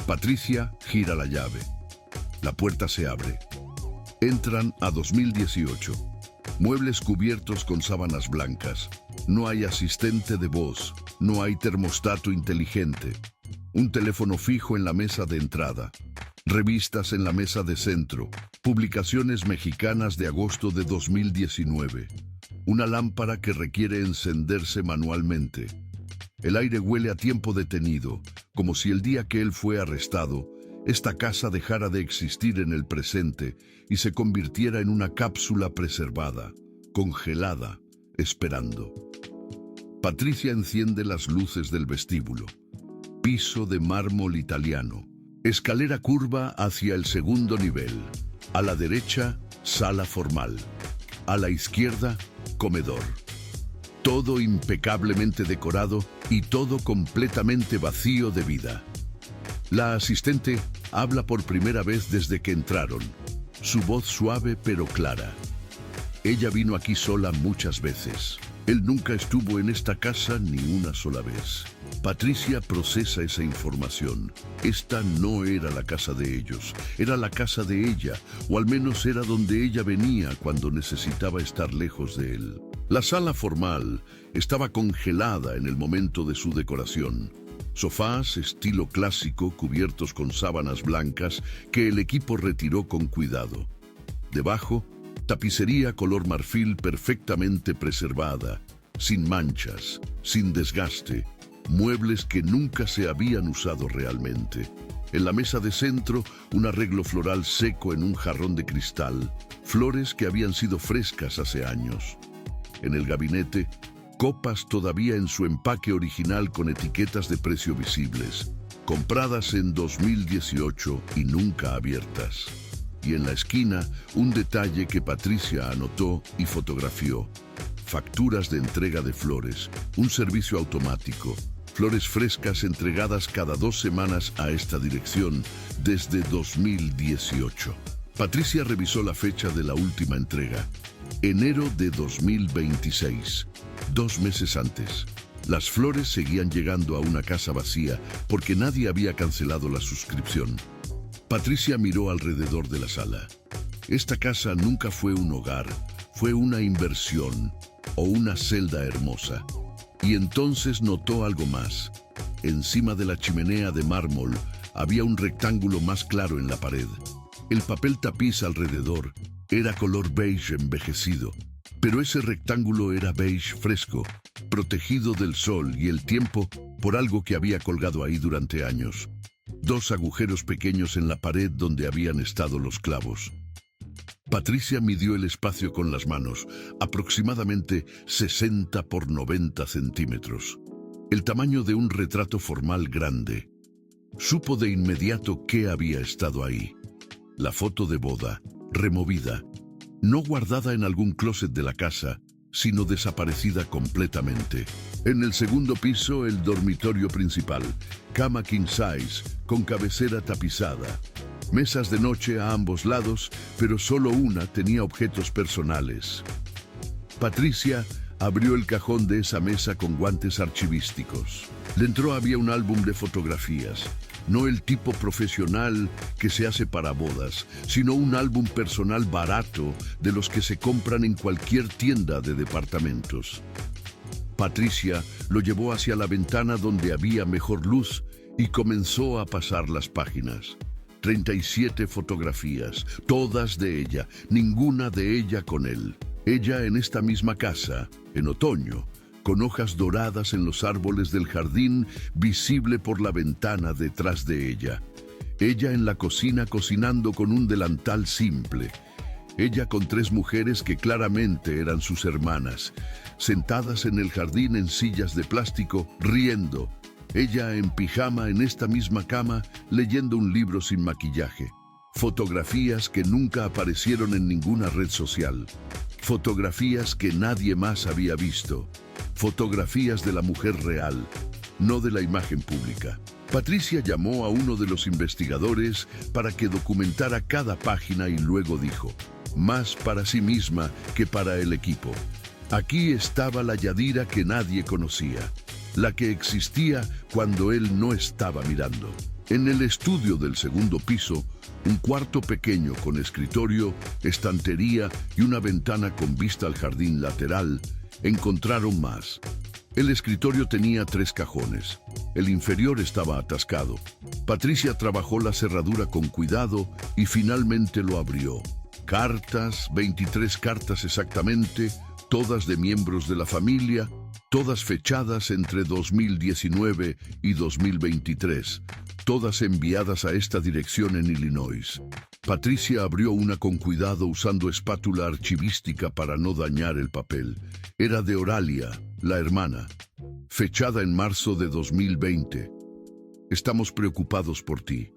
Patricia gira la llave. La puerta se abre. Entran a 2018. Muebles cubiertos con sábanas blancas. No hay asistente de voz. No hay termostato inteligente. Un teléfono fijo en la mesa de entrada. Revistas en la mesa de centro. Publicaciones mexicanas de agosto de 2019. Una lámpara que requiere encenderse manualmente. El aire huele a tiempo detenido, como si el día que él fue arrestado, esta casa dejara de existir en el presente y se convirtiera en una cápsula preservada, congelada, esperando. Patricia enciende las luces del vestíbulo. Piso de mármol italiano. Escalera curva hacia el segundo nivel. A la derecha, sala formal. A la izquierda, comedor. Todo impecablemente decorado y todo completamente vacío de vida. La asistente habla por primera vez desde que entraron. Su voz suave pero clara. Ella vino aquí sola muchas veces. Él nunca estuvo en esta casa ni una sola vez. Patricia procesa esa información. Esta no era la casa de ellos, era la casa de ella, o al menos era donde ella venía cuando necesitaba estar lejos de él. La sala formal estaba congelada en el momento de su decoración. Sofás estilo clásico cubiertos con sábanas blancas que el equipo retiró con cuidado. Debajo, tapicería color marfil perfectamente preservada, sin manchas, sin desgaste, muebles que nunca se habían usado realmente. En la mesa de centro, un arreglo floral seco en un jarrón de cristal, flores que habían sido frescas hace años. En el gabinete, copas todavía en su empaque original con etiquetas de precio visibles, compradas en 2018 y nunca abiertas. Y en la esquina, un detalle que Patricia anotó y fotografió. Facturas de entrega de flores, un servicio automático, flores frescas entregadas cada 2 semanas a esta dirección desde 2018. Patricia revisó la fecha de la última entrega, enero de 2026, 2 meses antes. Las flores seguían llegando a una casa vacía porque nadie había cancelado la suscripción. Patricia miró alrededor de la sala. Esta casa nunca fue un hogar, fue una inversión o una celda hermosa. Y entonces notó algo más. Encima de la chimenea de mármol había un rectángulo más claro en la pared. El papel tapiz alrededor era color beige envejecido, pero ese rectángulo era beige fresco, protegido del sol y el tiempo por algo que había colgado ahí durante años. 2 agujeros pequeños en la pared donde habían estado los clavos. Patricia midió el espacio con las manos, aproximadamente 60 por 90 centímetros. El tamaño de un retrato formal grande. Supo de inmediato qué había estado ahí. La foto de boda, removida, no guardada en algún closet de la casa, sino desaparecida completamente. En el segundo piso, el dormitorio principal, cama king size, con cabecera tapizada. Mesas de noche a ambos lados, pero solo una tenía objetos personales. Patricia abrió el cajón de esa mesa con guantes archivísticos. Dentro había un álbum de fotografías. No el tipo profesional que se hace para bodas, sino un álbum personal barato de los que se compran en cualquier tienda de departamentos. Patricia lo llevó hacia la ventana donde había mejor luz y comenzó a pasar las páginas. 37 fotografías, todas de ella, ninguna de ella con él. Ella en esta misma casa, en otoño, con hojas doradas en los árboles del jardín, visible por la ventana detrás de ella. Ella en la cocina cocinando con un delantal simple. Ella con 3 mujeres que claramente eran sus hermanas, sentadas en el jardín en sillas de plástico, riendo. Ella en pijama en esta misma cama, leyendo un libro sin maquillaje. Fotografías que nunca aparecieron en ninguna red social. Fotografías que nadie más había visto. Fotografías de la mujer real, no de la imagen pública. Patricia llamó a uno de los investigadores para que documentara cada página y luego dijo, más para sí misma que para el equipo. Aquí estaba la Yadira que nadie conocía, la que existía cuando él no estaba mirando. En el estudio del segundo piso, un cuarto pequeño con escritorio, estantería y una ventana con vista al jardín lateral, encontraron más. El escritorio tenía 3 cajones. El inferior estaba atascado. Patricia trabajó la cerradura con cuidado y finalmente lo abrió. Cartas, 23 cartas exactamente, todas de miembros de la familia, todas fechadas entre 2019 y 2023, todas enviadas a esta dirección en Illinois. Patricia abrió una con cuidado usando espátula archivística para no dañar el papel. Era de Oralia, la hermana, fechada en marzo de 2020. Estamos preocupados por ti.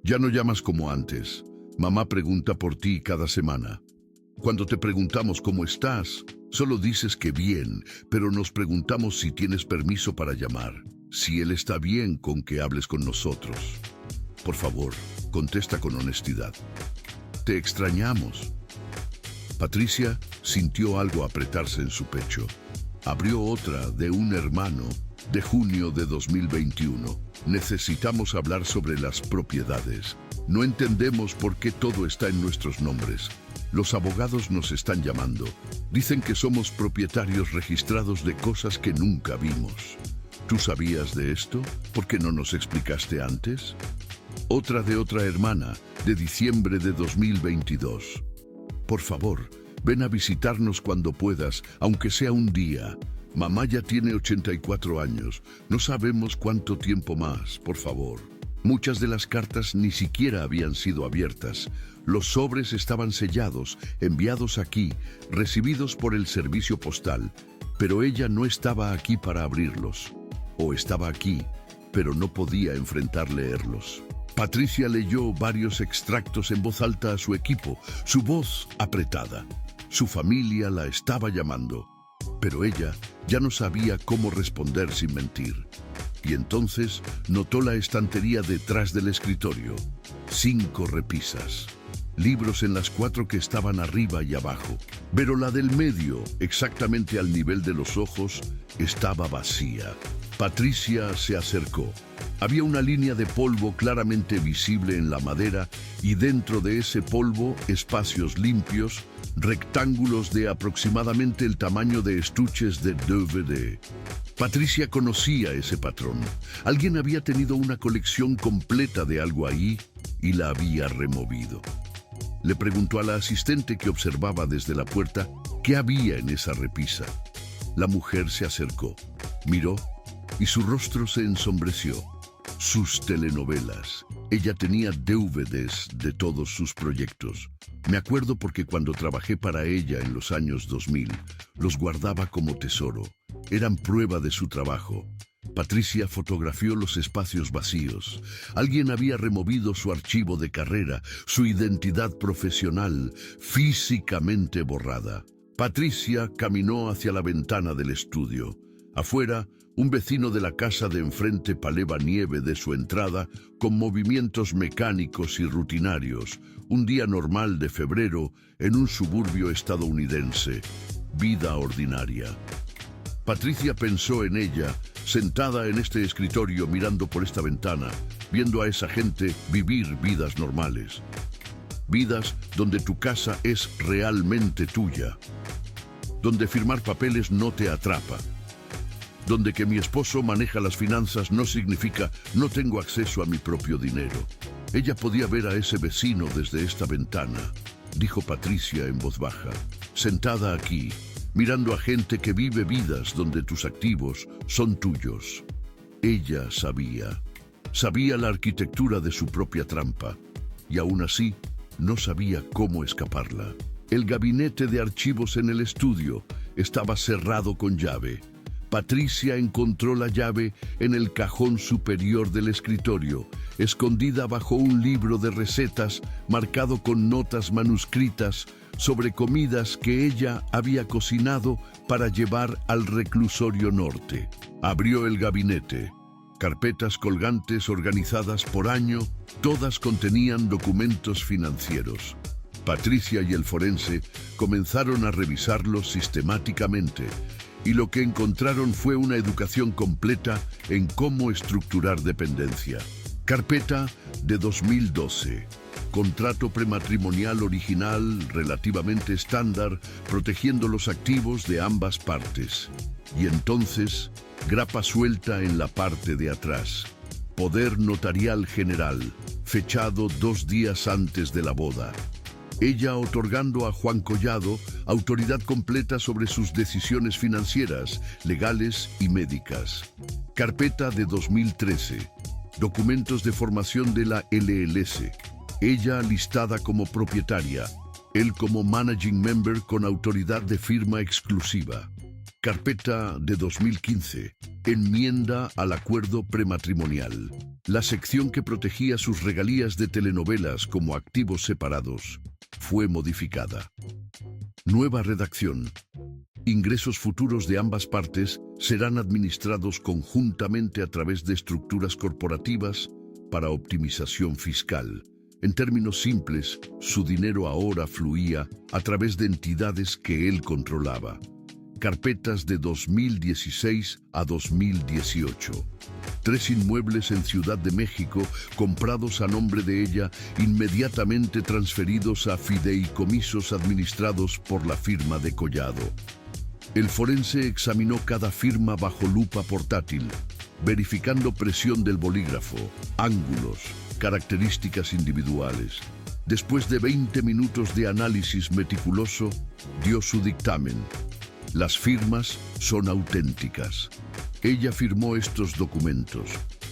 Ya no llamas como antes. Mamá pregunta por ti cada semana. Cuando te preguntamos cómo estás, solo dices que bien, pero nos preguntamos si tienes permiso para llamar, si él está bien con que hables con nosotros. Por favor, contesta con honestidad. Te extrañamos. Patricia sintió algo apretarse en su pecho. Abrió otra de un hermano de junio de 2021. Necesitamos hablar sobre las propiedades. No entendemos por qué todo está en nuestros nombres. Los abogados nos están llamando. Dicen que somos propietarios registrados de cosas que nunca vimos. ¿Tú sabías de esto? ¿Por qué no nos explicaste antes? Otra de otra hermana, de diciembre de 2022. Por favor, ven a visitarnos cuando puedas, aunque sea un día. Mamá ya tiene 84 años. No sabemos cuánto tiempo más, por favor. Muchas de las cartas ni siquiera habían sido abiertas. Los sobres estaban sellados, enviados aquí, recibidos por el servicio postal, pero ella no estaba aquí para abrirlos. O estaba aquí, pero no podía enfrentar leerlos. Patricia leyó varios extractos en voz alta a su equipo, su voz apretada. Su familia la estaba llamando, pero ella ya no sabía cómo responder sin mentir. Y entonces notó la estantería detrás del escritorio. 5 repisas. Libros en las 4 que estaban arriba y abajo. Pero la del medio, exactamente al nivel de los ojos, estaba vacía. Patricia se acercó. Había una línea de polvo claramente visible en la madera y dentro de ese polvo espacios limpios, rectángulos de aproximadamente el tamaño de estuches de DVD. Patricia conocía ese patrón. Alguien había tenido una colección completa de algo ahí y la había removido. Le preguntó a la asistente que observaba desde la puerta qué había en esa repisa. La mujer se acercó, miró y su rostro se ensombreció. Sus telenovelas. Ella tenía DVDs de todos sus proyectos. Me acuerdo porque cuando trabajé para ella en los años 2000, los guardaba como tesoro. Eran prueba de su trabajo. Patricia fotografió los espacios vacíos. Alguien había removido su archivo de carrera, su identidad profesional, físicamente borrada. Patricia caminó hacia la ventana del estudio. Afuera, Un vecino de la casa de enfrente paleba nieve de su entrada con movimientos mecánicos y rutinarios. Un día normal de febrero en un suburbio estadounidense. Vida ordinaria. Patricia pensó en ella, sentada en este escritorio mirando por esta ventana, viendo a esa gente vivir vidas normales. Vidas donde tu casa es realmente tuya. Donde firmar papeles no te atrapa. Donde que mi esposo maneja las finanzas no significa no tengo acceso a mi propio dinero. Ella podía ver a ese vecino desde esta ventana, dijo Patricia en voz baja, sentada aquí, mirando a gente que vive vidas donde tus activos son tuyos. Ella sabía la arquitectura de su propia trampa, y aún así no sabía cómo escaparla. El gabinete de archivos en el estudio estaba cerrado con llave. Patricia encontró la llave en el cajón superior del escritorio, escondida bajo un libro de recetas marcado con notas manuscritas sobre comidas que ella había cocinado para llevar al reclusorio norte. Abrió el gabinete. Carpetas colgantes organizadas por año, todas contenían documentos financieros. Patricia y el forense comenzaron a revisarlos sistemáticamente, y lo que encontraron fue una educación completa en cómo estructurar dependencia. Carpeta de 2012. Contrato prematrimonial original relativamente estándar, protegiendo los activos de ambas partes. Y entonces, grapa suelta en la parte de atrás. Poder notarial general, fechado 2 días antes de la boda. Ella otorgando a Juan Collado autoridad completa sobre sus decisiones financieras, legales y médicas. Carpeta de 2013. Documentos de formación de la LLC. Ella listada como propietaria, él como managing member con autoridad de firma exclusiva. Carpeta de 2015. Enmienda al acuerdo prematrimonial. La sección que protegía sus regalías de telenovelas como activos separados fue modificada. Nueva redacción. Ingresos futuros de ambas partes serán administrados conjuntamente a través de estructuras corporativas para optimización fiscal. En términos simples, su dinero ahora fluía a través de entidades que él controlaba. Carpetas de 2016 a 2018. 3 inmuebles en Ciudad de México, comprados a nombre de ella, inmediatamente transferidos a fideicomisos administrados por la firma de Collado. El forense examinó cada firma bajo lupa portátil, verificando presión del bolígrafo, ángulos, características individuales. Después de 20 minutos de análisis meticuloso, dio su dictamen. Las firmas son auténticas. Ella firmó estos documentos,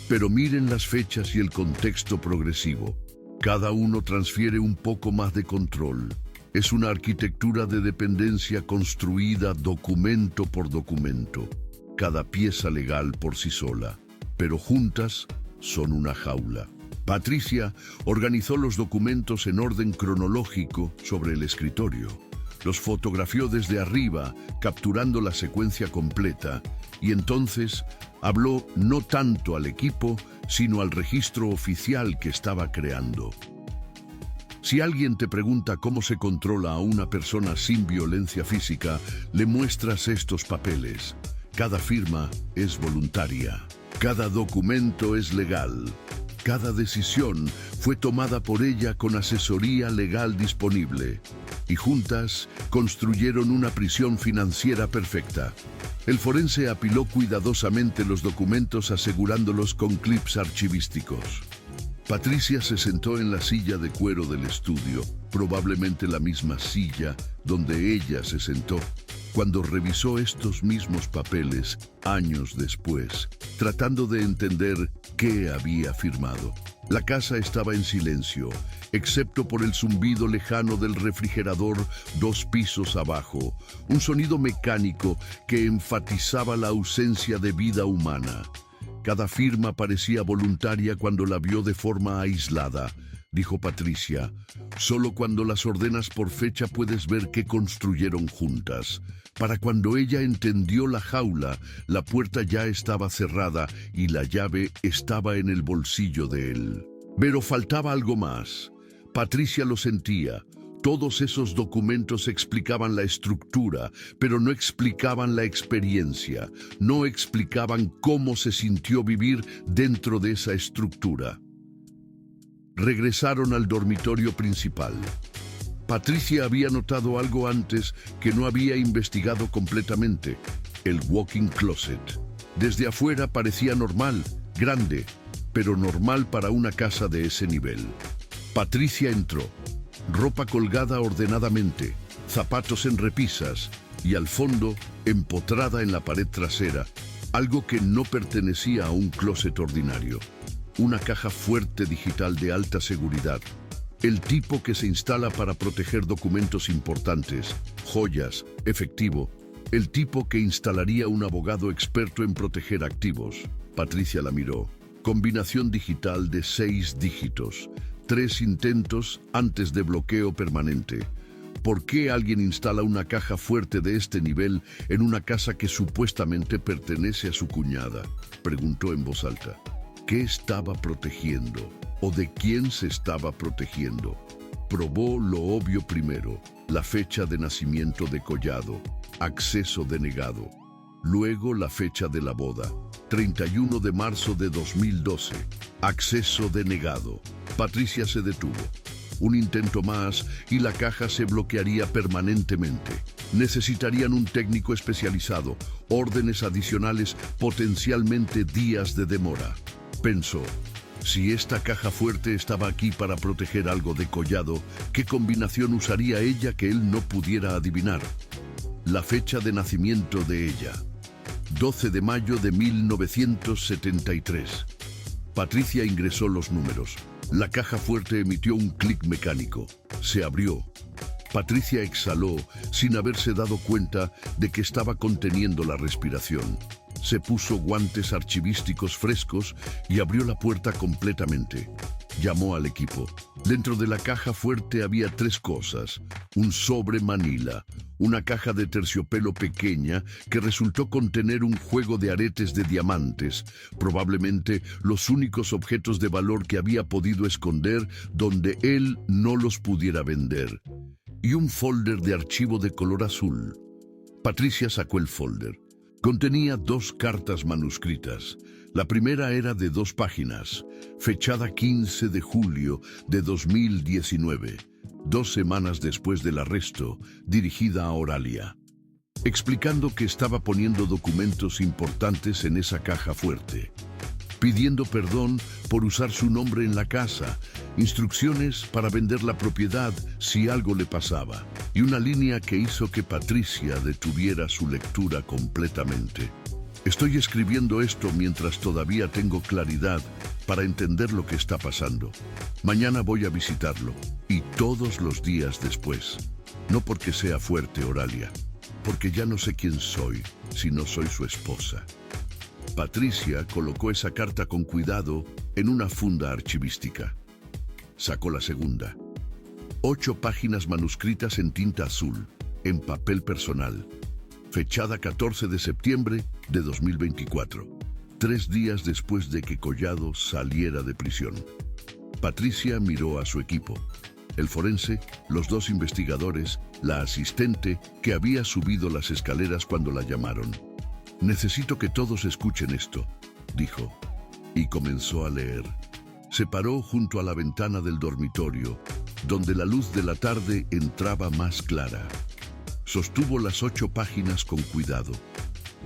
pero miren las fechas y el contexto progresivo. Cada uno transfiere un poco más de control. Es una arquitectura de dependencia construida documento por documento, cada pieza legal por sí sola, pero juntas son una jaula. Patricia organizó los documentos en orden cronológico sobre el escritorio. Los fotografió desde arriba, capturando la secuencia completa, y entonces habló no tanto al equipo, sino al registro oficial que estaba creando. Si alguien te pregunta cómo se controla a una persona sin violencia física, le muestras estos papeles. Cada firma es voluntaria. Cada documento es legal. Cada decisión fue tomada por ella con asesoría legal disponible. Y juntas construyeron una prisión financiera perfecta. El forense apiló cuidadosamente los documentos asegurándolos con clips archivísticos. Patricia se sentó en la silla de cuero del estudio, probablemente la misma silla donde ella se sentó cuando revisó estos mismos papeles años después, tratando de entender qué había firmado. La casa estaba en silencio, excepto por el zumbido lejano del refrigerador 2 pisos abajo, un sonido mecánico que enfatizaba la ausencia de vida humana. Cada firma parecía voluntaria cuando la vio de forma aislada, dijo Patricia. Solo cuando las ordenas por fecha puedes ver qué construyeron juntas. Para cuando ella entendió la jaula, la puerta ya estaba cerrada y la llave estaba en el bolsillo de él. Pero faltaba algo más. Patricia lo sentía. Todos esos documentos explicaban la estructura, pero no explicaban la experiencia. No explicaban cómo se sintió vivir dentro de esa estructura. Regresaron al dormitorio principal. Patricia había notado algo antes que no había investigado completamente: el walk-in closet. Desde afuera parecía normal, grande, pero normal para una casa de ese nivel. Patricia entró. Ropa colgada ordenadamente, zapatos en repisas y al fondo, empotrada en la pared trasera, algo que no pertenecía a un closet ordinario. Una caja fuerte digital de alta seguridad. El tipo que se instala para proteger documentos importantes, joyas, efectivo. El tipo que instalaría un abogado experto en proteger activos. Patricia la miró. Combinación digital de 6 dígitos. 3 intentos antes de bloqueo permanente. ¿Por qué alguien instala una caja fuerte de este nivel en una casa que supuestamente pertenece a su cuñada? Preguntó en voz alta. ¿Qué estaba protegiendo? ¿O de quién se estaba protegiendo? Probó lo obvio primero, la fecha de nacimiento de Collado, acceso denegado. Luego la fecha de la boda, 31 de marzo de 2012, acceso denegado. Patricia se detuvo. Un intento más y la caja se bloquearía permanentemente. Necesitarían un técnico especializado, órdenes adicionales, potencialmente días de demora. Pensó, si esta caja fuerte estaba aquí para proteger algo de Collado, ¿qué combinación usaría ella que él no pudiera adivinar? La fecha de nacimiento de ella, 12 de mayo de 1973. Patricia ingresó los números. La caja fuerte emitió un clic mecánico. Se abrió. Patricia exhaló sin haberse dado cuenta de que estaba conteniendo la respiración. Se puso guantes archivísticos frescos y abrió la puerta completamente. Llamó al equipo. Dentro de la caja fuerte había 3 cosas. Un sobre manila, una caja de terciopelo pequeña que resultó contener un juego de aretes de diamantes, probablemente los únicos objetos de valor que había podido esconder donde él no los pudiera vender, y un folder de archivo de color azul. Patricia sacó el folder. Contenía 2 cartas manuscritas. La primera era de 2 páginas, fechada 15 de julio de 2019, 2 semanas después del arresto, dirigida a Oralia, explicando que estaba poniendo documentos importantes en esa caja fuerte, pidiendo perdón por usar su nombre en la casa, instrucciones para vender la propiedad si algo le pasaba, y una línea que hizo que Patricia detuviera su lectura completamente. Estoy escribiendo esto mientras todavía tengo claridad para entender lo que está pasando. Mañana voy a visitarlo, y todos los días después. No porque sea fuerte, Oralia, porque ya no sé quién soy, si no soy su esposa. Patricia colocó esa carta con cuidado en una funda archivística. Sacó la segunda. 8 páginas manuscritas en tinta azul, en papel personal. Fechada 14 de septiembre de 2024, 3 días después de que Collado saliera de prisión. Patricia miró a su equipo. El forense, los 2 investigadores, la asistente que había subido las escaleras cuando la llamaron. Necesito que todos escuchen esto, dijo, y comenzó a leer. Se paró junto a la ventana del dormitorio, donde la luz de la tarde entraba más clara. Sostuvo las 8 páginas con cuidado.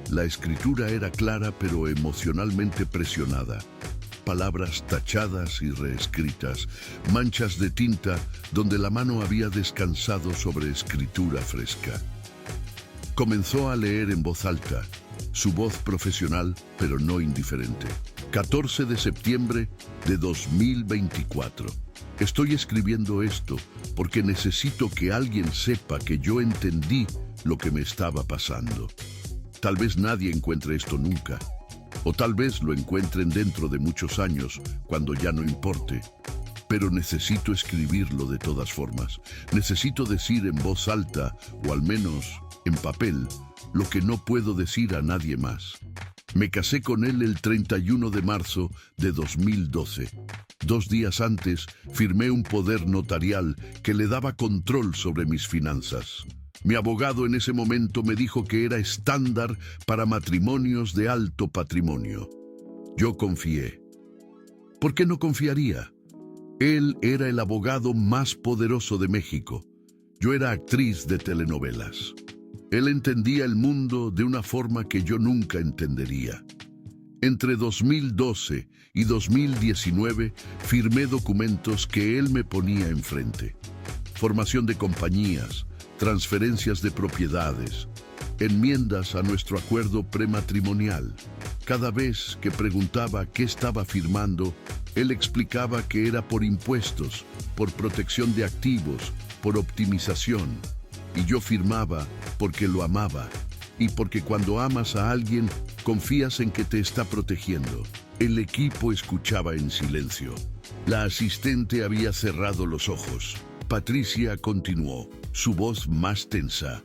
La escritura era clara pero emocionalmente presionada. Palabras tachadas y reescritas, manchas de tinta donde la mano había descansado sobre escritura fresca. Comenzó a leer en voz alta, su voz profesional pero no indiferente. 14 de septiembre de 2024. Estoy escribiendo esto porque necesito que alguien sepa que yo entendí lo que me estaba pasando. Tal vez nadie encuentre esto nunca, o tal vez lo encuentren dentro de muchos años, cuando ya no importe. Pero necesito escribirlo de todas formas. Necesito decir en voz alta, o al menos en papel, lo que no puedo decir a nadie más. Me casé con él el 31 de marzo de 2012. 2 días antes firmé un poder notarial que le daba control sobre mis finanzas. Mi abogado en ese momento me dijo que era estándar para matrimonios de alto patrimonio. Yo confié. ¿Por qué no confiaría? Él era el abogado más poderoso de México. Yo era actriz de telenovelas. Él entendía el mundo de una forma que yo nunca entendería. Entre 2012 y 2019 firmé documentos que él me ponía enfrente. Formación de compañías, transferencias de propiedades, enmiendas a nuestro acuerdo prematrimonial. Cada vez que preguntaba qué estaba firmando, él explicaba que era por impuestos, por protección de activos, por optimización. Y yo firmaba porque lo amaba, y porque cuando amas a alguien, confías en que te está protegiendo. El equipo escuchaba en silencio. La asistente había cerrado los ojos. Patricia continuó, su voz más tensa.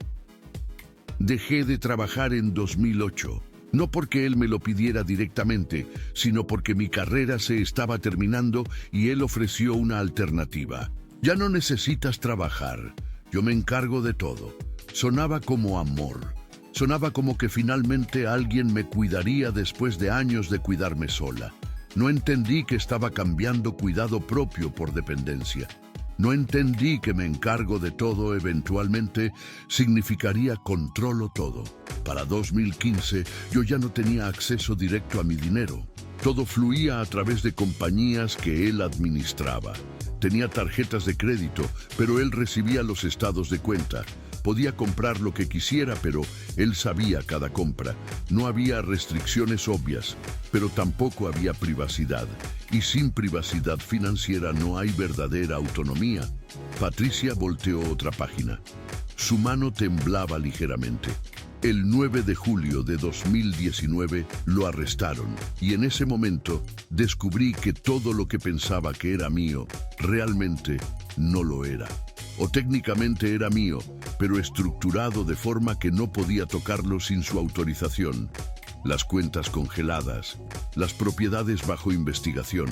Dejé de trabajar en 2008, no porque él me lo pidiera directamente, sino porque mi carrera se estaba terminando y él ofreció una alternativa. Ya no necesitas trabajar. Yo me encargo de todo. Sonaba como amor. Sonaba como que finalmente alguien me cuidaría después de años de cuidarme sola. No entendí que estaba cambiando cuidado propio por dependencia. No entendí que me encargo de todo eventualmente significaría controlo todo. Para 2015 yo ya no tenía acceso directo a mi dinero. Todo fluía a través de compañías que él administraba. Tenía tarjetas de crédito, pero él recibía los estados de cuenta. Podía comprar lo que quisiera, pero él sabía cada compra. No había restricciones obvias, pero tampoco había privacidad. Y sin privacidad financiera no hay verdadera autonomía. Patricia volteó otra página. Su mano temblaba ligeramente. El 9 de julio de 2019 lo arrestaron y en ese momento descubrí que todo lo que pensaba que era mío realmente no lo era. O técnicamente era mío, pero estructurado de forma que no podía tocarlo sin su autorización. Las cuentas congeladas, las propiedades bajo investigación,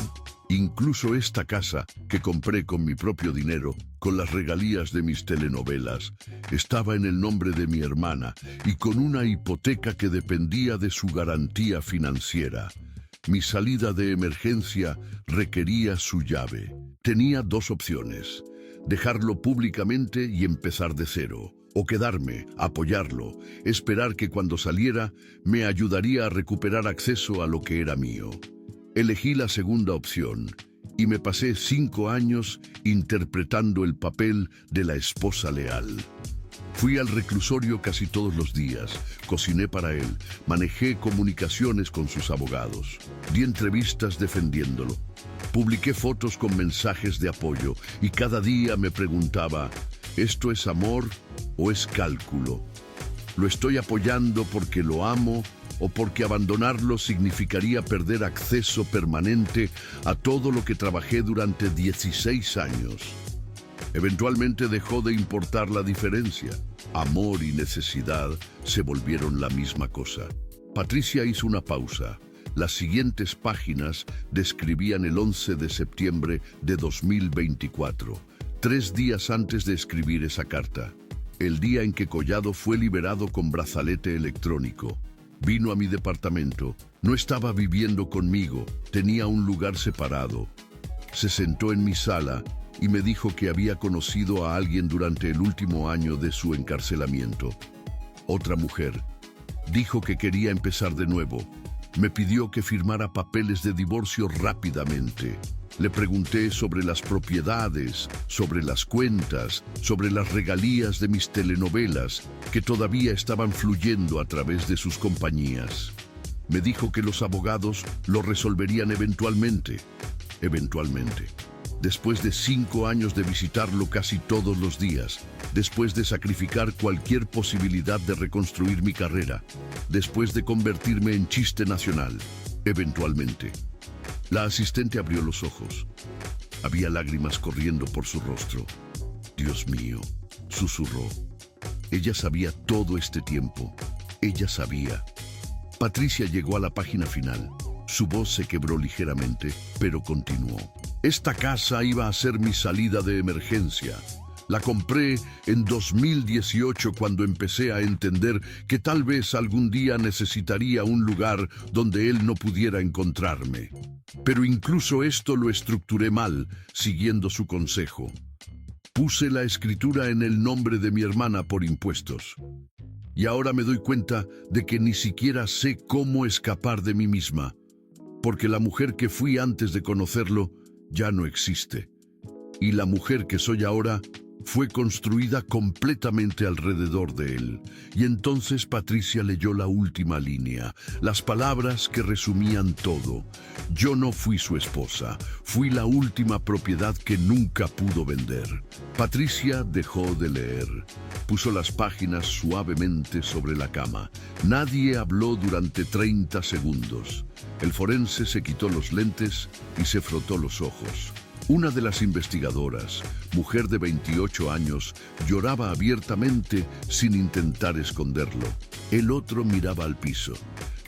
incluso esta casa que compré con mi propio dinero, con las regalías de mis telenovelas, estaba en el nombre de mi hermana y con una hipoteca que dependía de su garantía financiera. Mi salida de emergencia requería su llave. Tenía 2 opciones: dejarlo públicamente y empezar de cero, o quedarme, apoyarlo, esperar que cuando saliera me ayudaría a recuperar acceso a lo que era mío. Elegí la segunda opción y me pasé 5 años interpretando el papel de la esposa leal. Fui al reclusorio casi todos los días, cociné para él, manejé comunicaciones con sus abogados, di entrevistas defendiéndolo, publiqué fotos con mensajes de apoyo y cada día me preguntaba, ¿esto es amor o es cálculo? ¿Lo estoy apoyando porque lo amo o porque abandonarlo significaría perder acceso permanente a todo lo que trabajé durante 16 años? Eventualmente dejó de importar la diferencia. Amor y necesidad se volvieron la misma cosa. Patricia hizo una pausa. Las siguientes páginas describían el 11 de septiembre de 2024, 3 días antes de escribir esa carta. El día en que Collado fue liberado con brazalete electrónico. Vino a mi departamento. No estaba viviendo conmigo, tenía un lugar separado. Se sentó en mi sala y me dijo que había conocido a alguien durante el último año de su encarcelamiento. Otra mujer. Dijo que quería empezar de nuevo. Me pidió que firmara papeles de divorcio rápidamente. Le pregunté sobre las propiedades, sobre las cuentas, sobre las regalías de mis telenovelas, que todavía estaban fluyendo a través de sus compañías. Me dijo que los abogados lo resolverían eventualmente. Eventualmente. Después de 5 años de visitarlo casi todos los días, después de sacrificar cualquier posibilidad de reconstruir mi carrera, después de convertirme en chiste nacional, eventualmente. La asistente abrió los ojos. Había lágrimas corriendo por su rostro. Dios mío, susurró. Ella sabía todo este tiempo. Ella sabía. Patricia llegó a la página final. Su voz se quebró ligeramente, pero continuó. Esta casa iba a ser mi salida de emergencia. La compré en 2018 cuando empecé a entender que tal vez algún día necesitaría un lugar donde él no pudiera encontrarme. Pero incluso esto lo estructuré mal, siguiendo su consejo. Puse la escritura en el nombre de mi hermana por impuestos. Y ahora me doy cuenta de que ni siquiera sé cómo escapar de mí misma, porque la mujer que fui antes de conocerlo ya no existe. Y la mujer que soy ahora fue construida completamente alrededor de él. Y entonces Patricia leyó la última línea, las palabras que resumían todo. Yo no fui su esposa, fui la última propiedad que nunca pudo vender. Patricia dejó de leer. Puso las páginas suavemente sobre la cama. Nadie habló durante 30 segundos. El forense se quitó los lentes y se frotó los ojos. Una de las investigadoras, mujer de 28 años, lloraba abiertamente sin intentar esconderlo. El otro miraba al piso.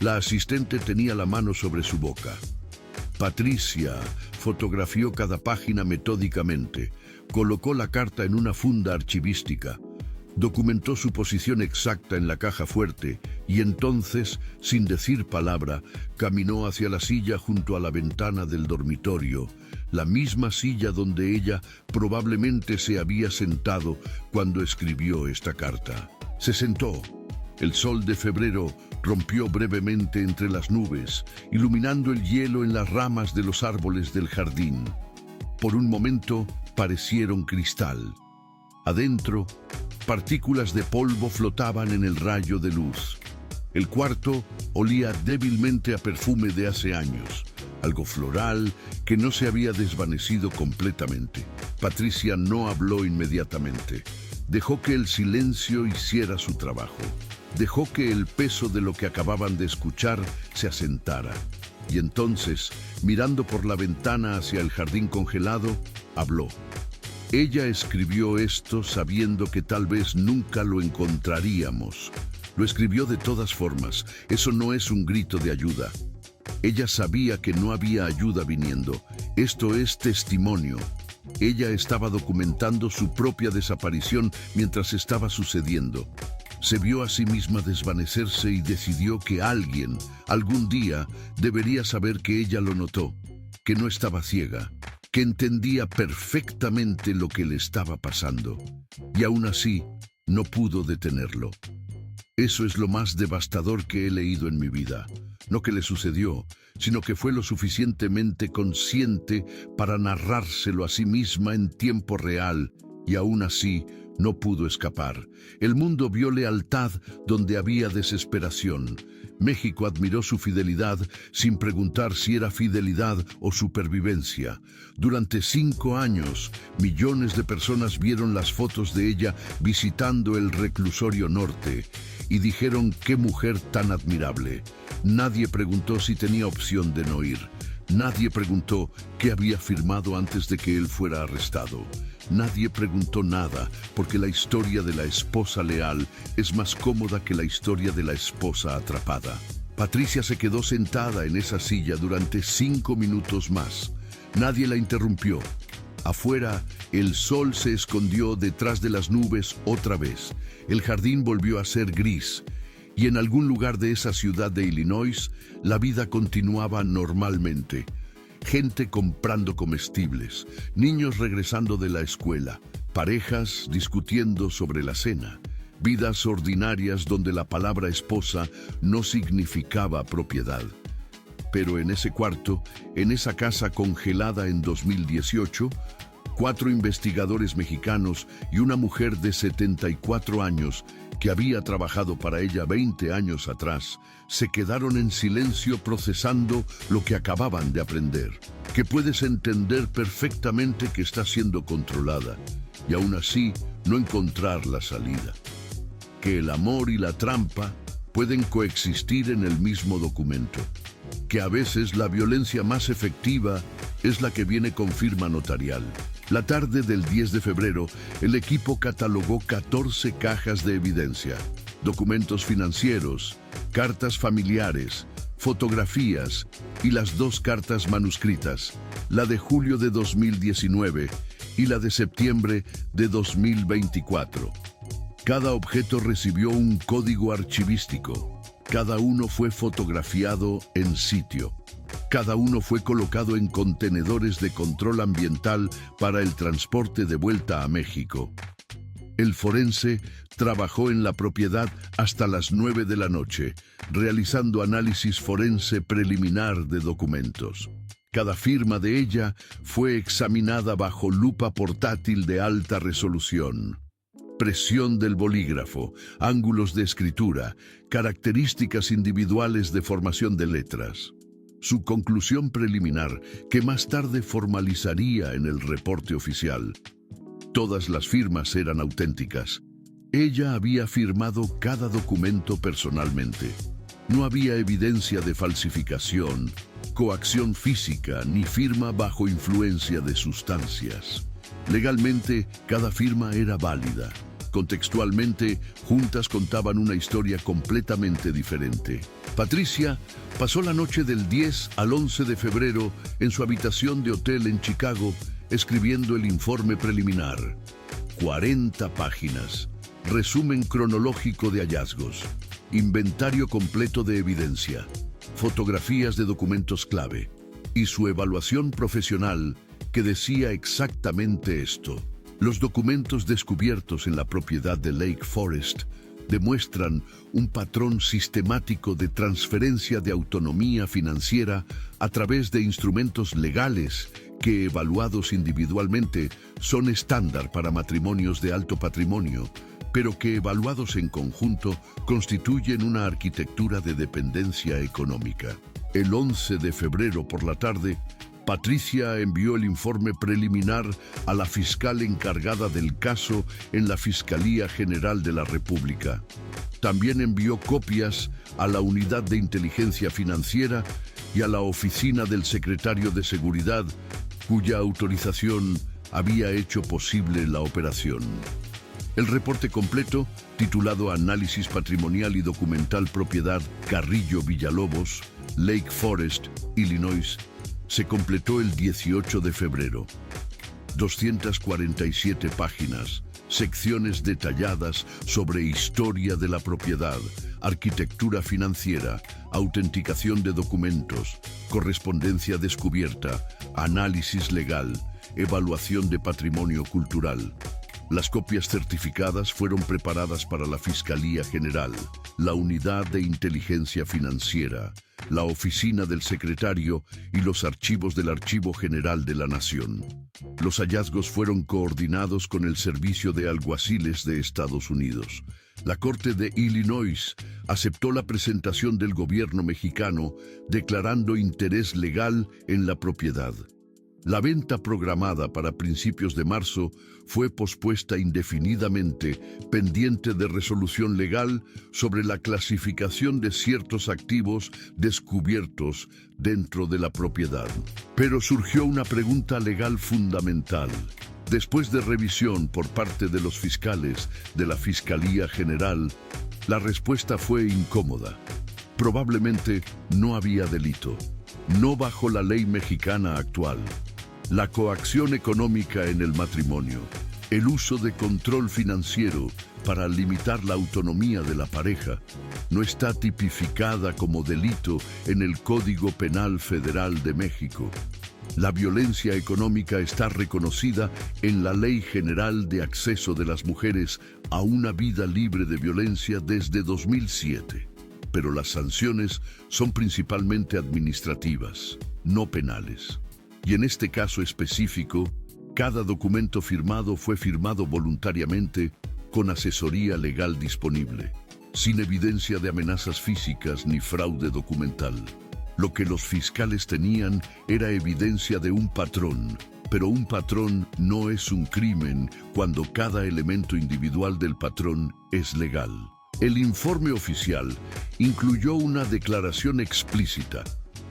La asistente tenía la mano sobre su boca. Patricia fotografió cada página metódicamente, colocó la carta en una funda archivística, documentó su posición exacta en la caja fuerte y entonces, sin decir palabra, caminó hacia la silla junto a la ventana del dormitorio, la misma silla donde ella probablemente se había sentado cuando escribió esta carta. Se sentó. El sol de febrero rompió brevemente entre las nubes, iluminando el hielo en las ramas de los árboles del jardín. Por un momento parecieron cristal. Adentro, partículas de polvo flotaban en el rayo de luz. El cuarto olía débilmente a perfume de hace años, algo floral que no se había desvanecido completamente. Patricia no habló inmediatamente. Dejó que el silencio hiciera su trabajo. Dejó que el peso de lo que acababan de escuchar se asentara. Y entonces, mirando por la ventana hacia el jardín congelado, habló. Ella escribió esto sabiendo que tal vez nunca lo encontraríamos. Lo escribió de todas formas. Eso no es un grito de ayuda. Ella sabía que no había ayuda viniendo. Esto es testimonio. Ella estaba documentando su propia desaparición mientras estaba sucediendo. Se vio a sí misma desvanecerse y decidió que alguien, algún día, debería saber que ella lo notó, que no estaba ciega, que entendía perfectamente lo que le estaba pasando. Y aún así, no pudo detenerlo. Eso es lo más devastador que he leído en mi vida. No que le sucedió, sino que fue lo suficientemente consciente para narrárselo a sí misma en tiempo real, y aún así no pudo escapar. El mundo vio lealtad donde había desesperación. México admiró su fidelidad sin preguntar si era fidelidad o supervivencia. Durante 5 años, millones de personas vieron las fotos de ella visitando el reclusorio norte y dijeron qué mujer tan admirable. Nadie preguntó si tenía opción de no ir. Nadie preguntó qué había firmado antes de que él fuera arrestado. Nadie preguntó nada, porque la historia de la esposa leal es más cómoda que la historia de la esposa atrapada. Patricia se quedó sentada en esa silla durante 5 minutos más. Nadie la interrumpió. Afuera, el sol se escondió detrás de las nubes otra vez. El jardín volvió a ser gris. Y en algún lugar de esa ciudad de Illinois, la vida continuaba normalmente. Gente comprando comestibles, niños regresando de la escuela, parejas discutiendo sobre la cena, vidas ordinarias donde la palabra esposa no significaba propiedad. Pero en ese cuarto, en esa casa congelada en 2018, 4 investigadores mexicanos y una mujer de 74 años que había trabajado para ella 20 años atrás, se quedaron en silencio procesando lo que acababan de aprender. Que puedes entender perfectamente que está siendo controlada y aún así no encontrar la salida. Que el amor y la trampa pueden coexistir en el mismo documento. Que a veces la violencia más efectiva es la que viene con firma notarial. La tarde del 10 de febrero, el equipo catalogó 14 cajas de evidencia, documentos financieros, cartas familiares, fotografías y las 2 cartas manuscritas, la de julio de 2019 y la de septiembre de 2024. Cada objeto recibió un código archivístico. Cada uno fue fotografiado en sitio. Cada uno fue colocado en contenedores de control ambiental para el transporte de vuelta a México. El forense trabajó en la propiedad hasta las 9 de la noche, realizando análisis forense preliminar de documentos. Cada firma de ella fue examinada bajo lupa portátil de alta resolución. Presión del bolígrafo, ángulos de escritura, características individuales de formación de letras. Su conclusión preliminar, que más tarde formalizaría en el reporte oficial. Todas las firmas eran auténticas. Ella había firmado cada documento personalmente. No había evidencia de falsificación, coacción física ni firma bajo influencia de sustancias. Legalmente, cada firma era válida. Contextualmente, juntas contaban una historia completamente diferente. Patricia pasó la noche del 10 al 11 de febrero en su habitación de hotel en Chicago, escribiendo el informe preliminar. 40 páginas. Resumen cronológico de hallazgos. Inventario completo de evidencia. Fotografías de documentos clave. Y su evaluación profesional, que decía exactamente esto. Los documentos descubiertos en la propiedad de Lake Forest demuestran un patrón sistemático de transferencia de autonomía financiera a través de instrumentos legales que, evaluados individualmente, son estándar para matrimonios de alto patrimonio, pero que, evaluados en conjunto, constituyen una arquitectura de dependencia económica. El 11 de febrero por la tarde, Patricia envió el informe preliminar a la fiscal encargada del caso en la Fiscalía General de la República. También envió copias a la Unidad de Inteligencia Financiera y a la Oficina del Secretario de Seguridad, cuya autorización había hecho posible la operación. El reporte completo, titulado Análisis Patrimonial y Documental Propiedad Carrillo Villalobos, Lake Forest, Illinois, se completó el 18 de febrero. 247 páginas, secciones detalladas sobre historia de la propiedad, arquitectura financiera, autenticación de documentos, correspondencia descubierta, análisis legal, evaluación de patrimonio cultural. Las copias certificadas fueron preparadas para la Fiscalía General, la Unidad de Inteligencia Financiera, la Oficina del Secretario y los archivos del Archivo General de la Nación. Los hallazgos fueron coordinados con el Servicio de Alguaciles de Estados Unidos. La Corte de Illinois aceptó la presentación del gobierno mexicano, declarando interés legal en la propiedad. La venta programada para principios de marzo fue pospuesta indefinidamente, pendiente de resolución legal sobre la clasificación de ciertos activos descubiertos dentro de la propiedad. Pero surgió una pregunta legal fundamental. Después de revisión por parte de los fiscales de la Fiscalía General, la respuesta fue incómoda. Probablemente no había delito, no bajo la ley mexicana actual. La coacción económica en el matrimonio, el uso de control financiero para limitar la autonomía de la pareja, no está tipificada como delito en el Código Penal Federal de México. La violencia económica está reconocida en la Ley General de Acceso de las Mujeres a una vida libre de violencia desde 2007, pero las sanciones son principalmente administrativas, no penales. Y en este caso específico, cada documento firmado fue firmado voluntariamente con asesoría legal disponible, sin evidencia de amenazas físicas ni fraude documental. Lo que los fiscales tenían era evidencia de un patrón, pero un patrón no es un crimen cuando cada elemento individual del patrón es legal. El informe oficial incluyó una declaración explícita.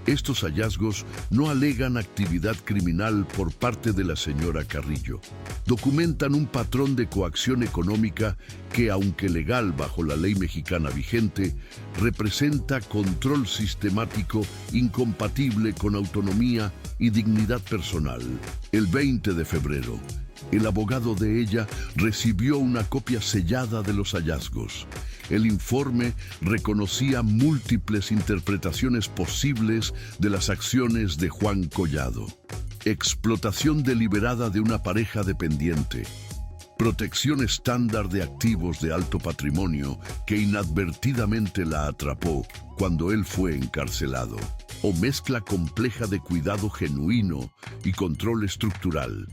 Estos hallazgos no alegan actividad criminal por parte de la señora Carrillo. Documentan un patrón de coacción económica que, aunque legal bajo la ley mexicana vigente, representa control sistemático incompatible con autonomía y dignidad personal. El 20 de febrero, el abogado de ella recibió una copia sellada de los hallazgos. El informe reconocía múltiples interpretaciones posibles de las acciones de Juan Collado. Explotación deliberada de una pareja dependiente. Protección estándar de activos de alto patrimonio que inadvertidamente la atrapó cuando él fue encarcelado. O mezcla compleja de cuidado genuino y control estructural.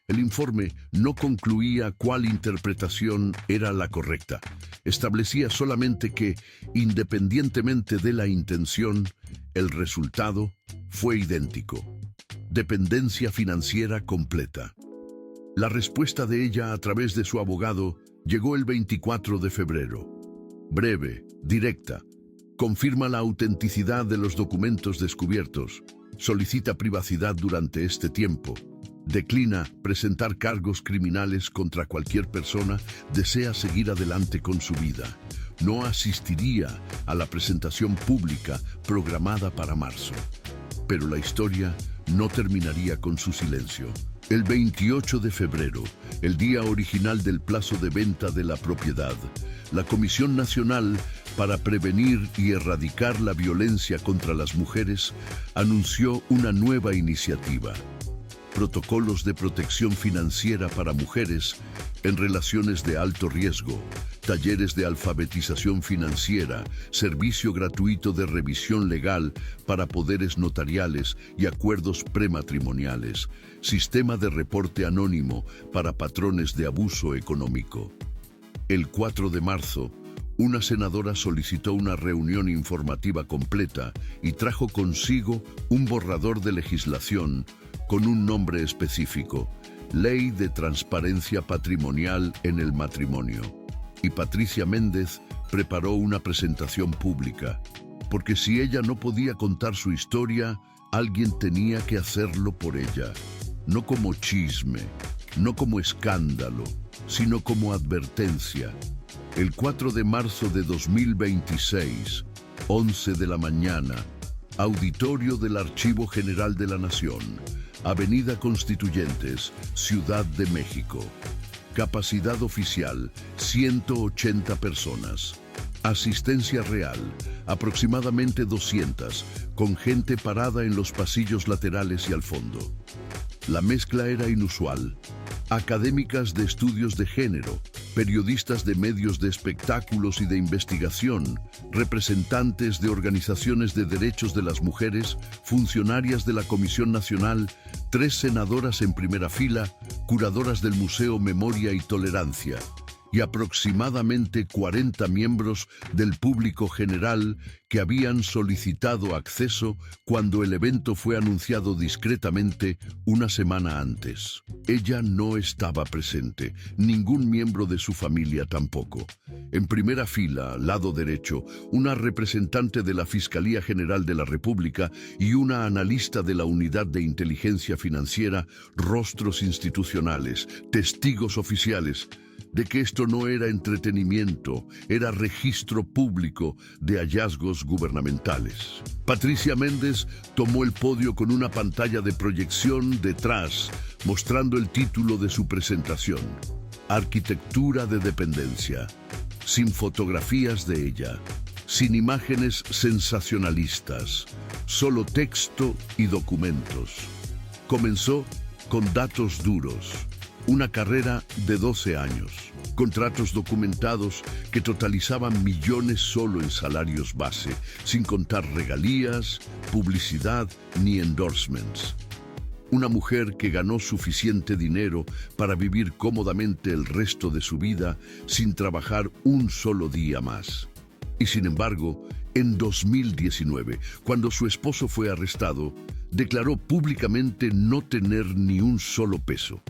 El informe no concluía cuál interpretación era la correcta. Establecía solamente que, independientemente de la intención, el resultado fue idéntico. Dependencia financiera completa. La respuesta de ella a través de su abogado llegó el 24 de febrero. Breve, directa. Confirma la autenticidad de los documentos descubiertos. Solicita privacidad durante este tiempo. Declina presentar cargos criminales contra cualquier persona, desea seguir adelante con su vida. No asistiría a la presentación pública programada para marzo. Pero la historia no terminaría con su silencio. El 28 de febrero, el día original del plazo de venta de la propiedad, la Comisión Nacional para Prevenir y Erradicar la Violencia contra las Mujeres anunció una nueva iniciativa. Protocolos de protección financiera para mujeres en relaciones de alto riesgo, talleres de alfabetización financiera, servicio gratuito de revisión legal para poderes notariales y acuerdos prematrimoniales, sistema de reporte anónimo para patrones de abuso económico. El 4 de marzo, una senadora solicitó una reunión informativa completa y trajo consigo un borrador de legislación con un nombre específico, Ley de Transparencia Patrimonial en el Matrimonio. Y Patricia Méndez preparó una presentación pública, porque si ella no podía contar su historia, alguien tenía que hacerlo por ella. No como chisme, no como escándalo, sino como advertencia. El 4 de marzo de 2026, 11 de la mañana, Auditorio del Archivo General de la Nación, Avenida Constituyentes, Ciudad de México. Capacidad oficial, 180 personas. Asistencia real, aproximadamente 200, con gente parada en los pasillos laterales y al fondo. La mezcla era inusual. Académicas de estudios de género, periodistas de medios de espectáculos y de investigación, representantes de organizaciones de derechos de las mujeres, funcionarias de la Comisión Nacional, 3 senadoras en primera fila, curadoras del Museo Memoria y Tolerancia, y aproximadamente 40 miembros del público general que habían solicitado acceso cuando el evento fue anunciado discretamente una semana antes. Ella no estaba presente, ningún miembro de su familia tampoco. En primera fila, lado derecho, una representante de la Fiscalía General de la República y una analista de la Unidad de Inteligencia Financiera, rostros institucionales, testigos oficiales, de que esto no era entretenimiento, era registro público de hallazgos gubernamentales. Patricia Méndez tomó el podio con una pantalla de proyección detrás, mostrando el título de su presentación: Arquitectura de dependencia, sin fotografías de ella, sin imágenes sensacionalistas, solo texto y documentos. Comenzó con datos duros. Una carrera de 12 años, contratos documentados que totalizaban millones solo en salarios base, sin contar regalías, publicidad ni endorsements. Una mujer que ganó suficiente dinero para vivir cómodamente el resto de su vida sin trabajar un solo día más. Y sin embargo, en 2019, cuando su esposo fue arrestado, declaró públicamente no tener ni un solo peso.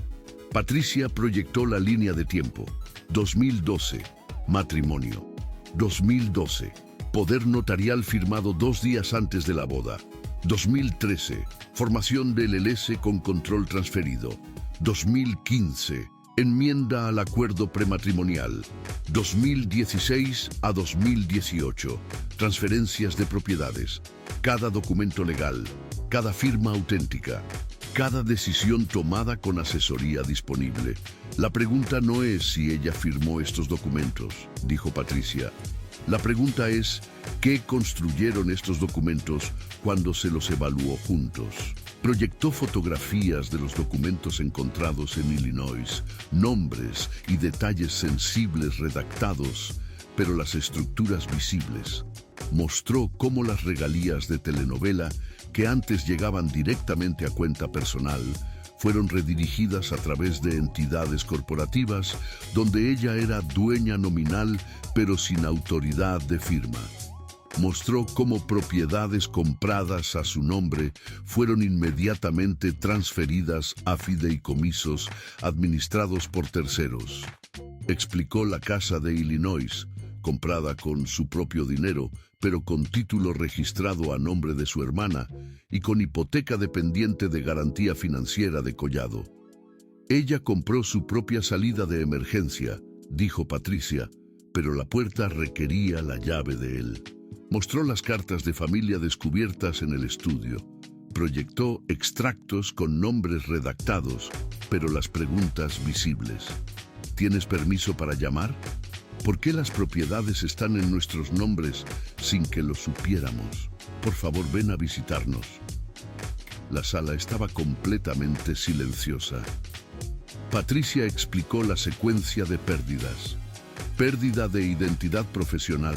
Patricia proyectó la línea de tiempo. 2012, matrimonio. 2012, poder notarial firmado 2 días antes de la boda. 2013, formación del LS con control transferido. 2015, enmienda al acuerdo prematrimonial. 2016 a 2018, transferencias de propiedades. Cada documento legal, cada firma auténtica, cada decisión tomada con asesoría disponible. La pregunta no es si ella firmó estos documentos, dijo Patricia. La pregunta es, ¿qué construyeron estos documentos cuando se los evaluó juntos? Proyectó fotografías de los documentos encontrados en Illinois, nombres y detalles sensibles redactados, pero las estructuras visibles. Mostró cómo las regalías de telenovela, que antes llegaban directamente a cuenta personal, fueron redirigidas a través de entidades corporativas donde ella era dueña nominal pero sin autoridad de firma. Mostró cómo propiedades compradas a su nombre fueron inmediatamente transferidas a fideicomisos administrados por terceros. Explicó la casa de Illinois, comprada con su propio dinero, pero con título registrado a nombre de su hermana y con hipoteca dependiente de garantía financiera de Collado. Ella compró su propia salida de emergencia, dijo Patricia, pero la puerta requería la llave de él. Mostró las cartas de familia descubiertas en el estudio. Proyectó extractos con nombres redactados, pero las preguntas visibles. ¿Tienes permiso para llamar? ¿Por qué las propiedades están en nuestros nombres sin que lo supiéramos? Por favor, ven a visitarnos. La sala estaba completamente silenciosa. Patricia explicó la secuencia de pérdidas. Pérdida de identidad profesional,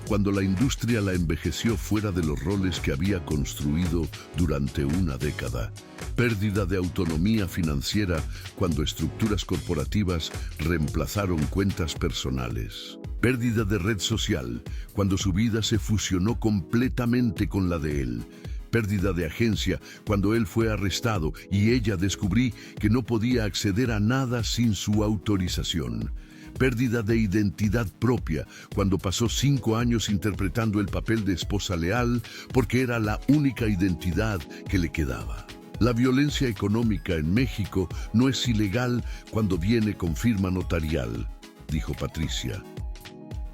cuando la industria la envejeció fuera de los roles que había construido durante una década. Pérdida de autonomía financiera, cuando estructuras corporativas reemplazaron cuentas personales. Pérdida de red social, cuando su vida se fusionó completamente con la de él. Pérdida de agencia, cuando él fue arrestado y ella descubrí que no podía acceder a nada sin su autorización. Pérdida de identidad propia, cuando pasó 5 años interpretando el papel de esposa leal porque era la única identidad que le quedaba. La violencia económica en México no es ilegal cuando viene con firma notarial, dijo Patricia.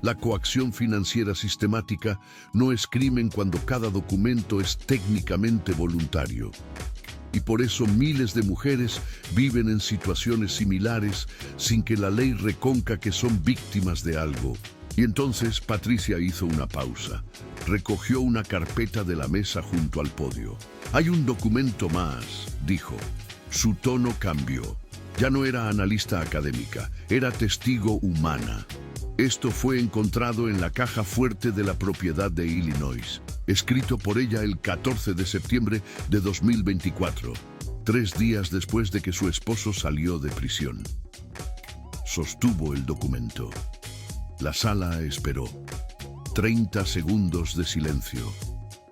La coacción financiera sistemática no es crimen cuando cada documento es técnicamente voluntario. Y por eso miles de mujeres viven en situaciones similares sin que la ley reconozca que son víctimas de algo. Y entonces Patricia hizo una pausa. Recogió una carpeta de la mesa junto al podio. Hay un documento más, dijo. Su tono cambió. Ya no era analista académica, era testigo humana. Esto fue encontrado en la caja fuerte de la propiedad de Illinois, escrito por ella el 14 de septiembre de 2024, 3 días después de que su esposo salió de prisión. Sostuvo el documento. La sala esperó. 30 segundos de silencio.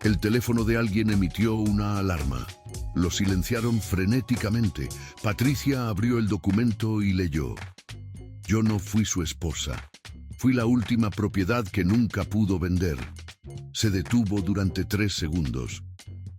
El teléfono de alguien emitió una alarma. Lo silenciaron frenéticamente. Patricia abrió el documento y leyó. Yo no fui su esposa. Fui la última propiedad que nunca pudo vender. Se detuvo durante 3 segundos.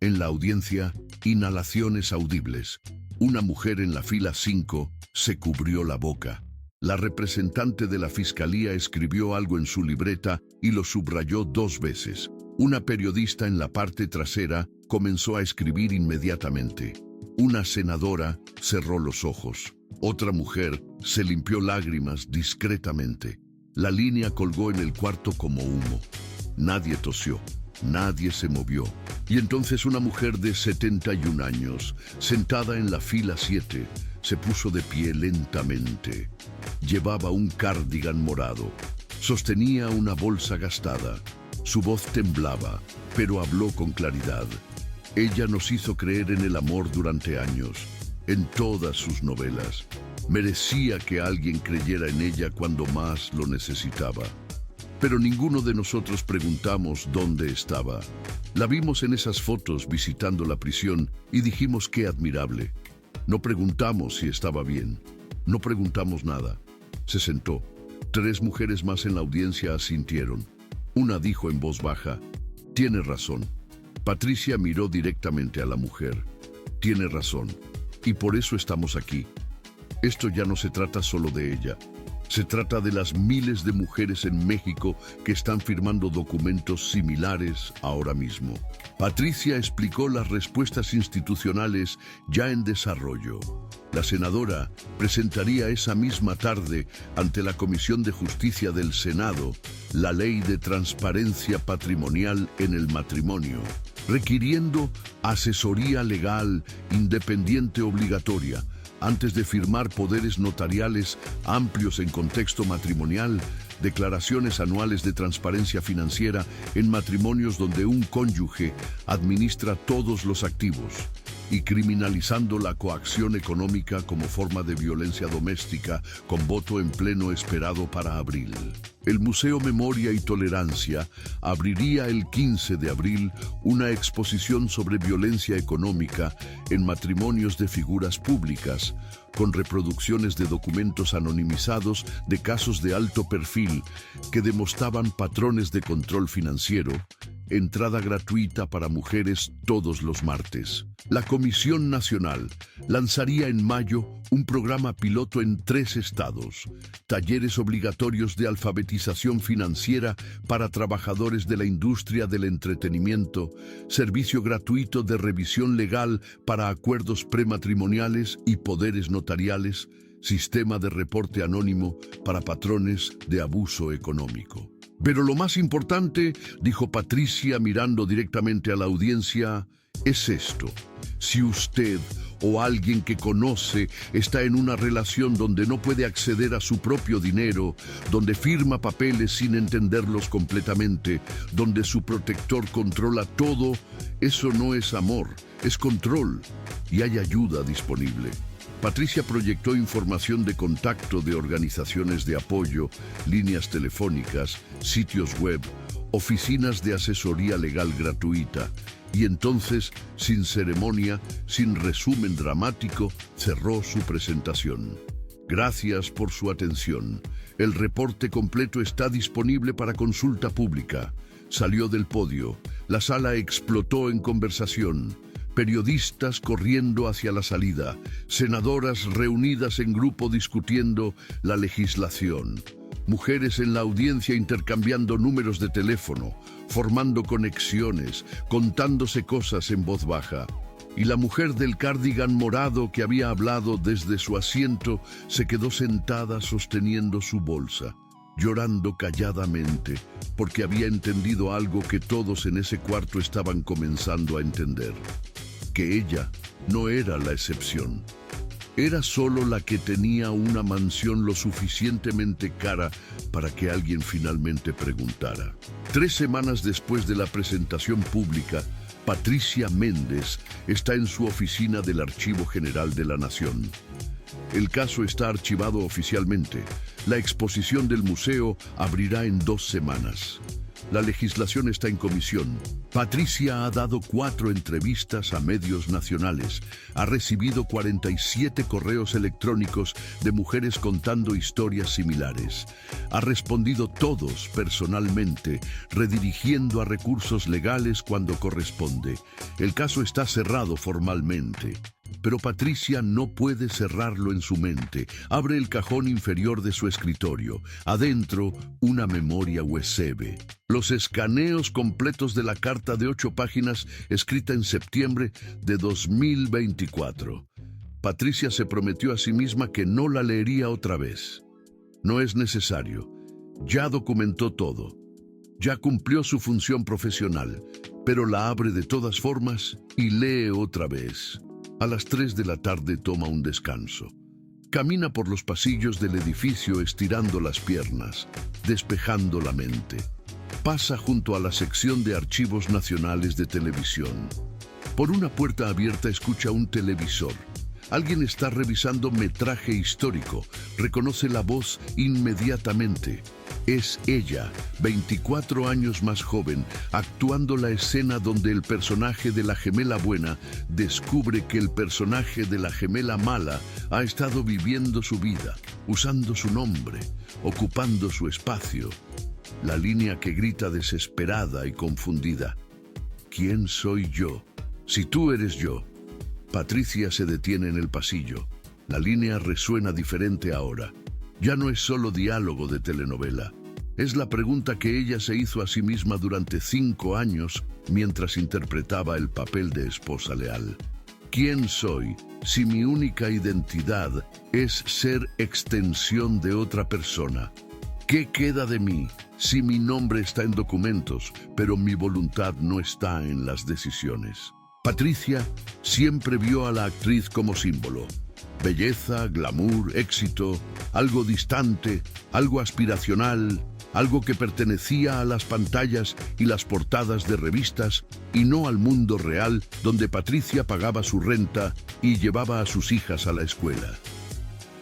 En la audiencia, inhalaciones audibles. Una mujer en la fila 5 se cubrió la boca. La representante de la fiscalía escribió algo en su libreta y lo subrayó 2 veces. Una periodista en la parte trasera comenzó a escribir inmediatamente. Una senadora cerró los ojos. Otra mujer se limpió lágrimas discretamente. La línea colgó en el cuarto como humo. Nadie tosió, nadie se movió. Y entonces una mujer de 71 años, sentada en la fila 7, se puso de pie lentamente. Llevaba un cardigan morado. Sostenía una bolsa gastada. Su voz temblaba, pero habló con claridad. Ella nos hizo creer en el amor durante años, en todas sus novelas. Merecía que alguien creyera en ella cuando más lo necesitaba. Pero ninguno de nosotros preguntamos dónde estaba. La vimos en esas fotos visitando la prisión y dijimos qué admirable. No preguntamos si estaba bien. No preguntamos nada. Se sentó. 3 mujeres más en la audiencia asintieron. Una dijo en voz baja, «Tiene razón. Patricia miró directamente a la mujer. Tiene razón, y por eso estamos aquí. Esto ya no se trata solo de ella. Se trata de las miles de mujeres en México que están firmando documentos similares ahora mismo. Patricia explicó las respuestas institucionales ya en desarrollo. La senadora presentaría esa misma tarde ante la Comisión de Justicia del Senado la Ley de Transparencia Patrimonial en el Matrimonio, requiriendo asesoría legal independiente obligatoria antes de firmar poderes notariales amplios en contexto matrimonial, declaraciones anuales de transparencia financiera en matrimonios donde un cónyuge administra todos los activos, y criminalizando la coacción económica como forma de violencia doméstica, con voto en pleno esperado para abril. El Museo Memoria y Tolerancia abriría el 15 de abril una exposición sobre violencia económica en matrimonios de figuras públicas, con reproducciones de documentos anonimizados de casos de alto perfil que demostraban patrones de control financiero. Entrada gratuita para mujeres todos los martes. La Comisión Nacional lanzaría en mayo un programa piloto en 3 estados, talleres obligatorios de alfabetización financiera para trabajadores de la industria del entretenimiento, servicio gratuito de revisión legal para acuerdos prematrimoniales y poderes notariales, sistema de reporte anónimo para patrones de abuso económico. Pero lo más importante, dijo Patricia mirando directamente a la audiencia, es esto. Si usted o alguien que conoce está en una relación donde no puede acceder a su propio dinero, donde firma papeles sin entenderlos completamente, donde su protector controla todo, eso no es amor, es control, y hay ayuda disponible. Patricia proyectó información de contacto de organizaciones de apoyo, líneas telefónicas, sitios web, oficinas de asesoría legal gratuita, y entonces, sin ceremonia, sin resumen dramático, cerró su presentación. Gracias por su atención. El reporte completo está disponible para consulta pública. Salió del podio. La sala explotó en conversación. Periodistas corriendo hacia la salida, senadoras reunidas en grupo discutiendo la legislación, mujeres en la audiencia intercambiando números de teléfono, formando conexiones, contándose cosas en voz baja. Y la mujer del cardigan morado que había hablado desde su asiento se quedó sentada sosteniendo su bolsa, llorando calladamente, porque había entendido algo que todos en ese cuarto estaban comenzando a entender. Que ella no era la excepción. Era solo la que tenía una mansión lo suficientemente cara para que alguien finalmente preguntara. 3 semanas después de la presentación pública, Patricia Méndez está en su oficina del Archivo General de la Nación. El caso está archivado oficialmente. La exposición del museo abrirá en 2 semanas. La legislación está en comisión. Patricia ha dado 4 entrevistas a medios nacionales. Ha recibido 47 correos electrónicos de mujeres contando historias similares. Ha respondido todos personalmente, redirigiendo a recursos legales cuando corresponde. El caso está cerrado formalmente. Pero Patricia no puede cerrarlo en su mente. Abre el cajón inferior de su escritorio. Adentro, una memoria USB. Los escaneos completos de la carta de 8 páginas escrita en septiembre de 2024. Patricia se prometió a sí misma que no la leería otra vez. No es necesario. Ya documentó todo. Ya cumplió su función profesional, pero la abre de todas formas y lee otra vez. A las 3 de la tarde toma un descanso. Camina por los pasillos del edificio estirando las piernas, despejando la mente. Pasa junto a la sección de archivos nacionales de televisión. Por una puerta abierta escucha un televisor. Alguien está revisando metraje histórico. Reconoce la voz inmediatamente. Es ella, 24 años más joven, actuando la escena donde el personaje de la gemela buena descubre que el personaje de la gemela mala ha estado viviendo su vida, usando su nombre, ocupando su espacio. La línea que grita desesperada y confundida: ¿Quién soy yo? Si tú eres yo. Patricia se detiene en el pasillo. La línea resuena diferente ahora. Ya no es solo diálogo de telenovela. Es la pregunta que ella se hizo a sí misma durante 5 años mientras interpretaba el papel de esposa leal. ¿Quién soy si mi única identidad es ser extensión de otra persona? ¿Qué queda de mí si mi nombre está en documentos, pero mi voluntad no está en las decisiones? Patricia siempre vio a la actriz como símbolo. Belleza, glamour, éxito, algo distante, algo aspiracional, algo que pertenecía a las pantallas y las portadas de revistas y no al mundo real donde Patricia pagaba su renta y llevaba a sus hijas a la escuela.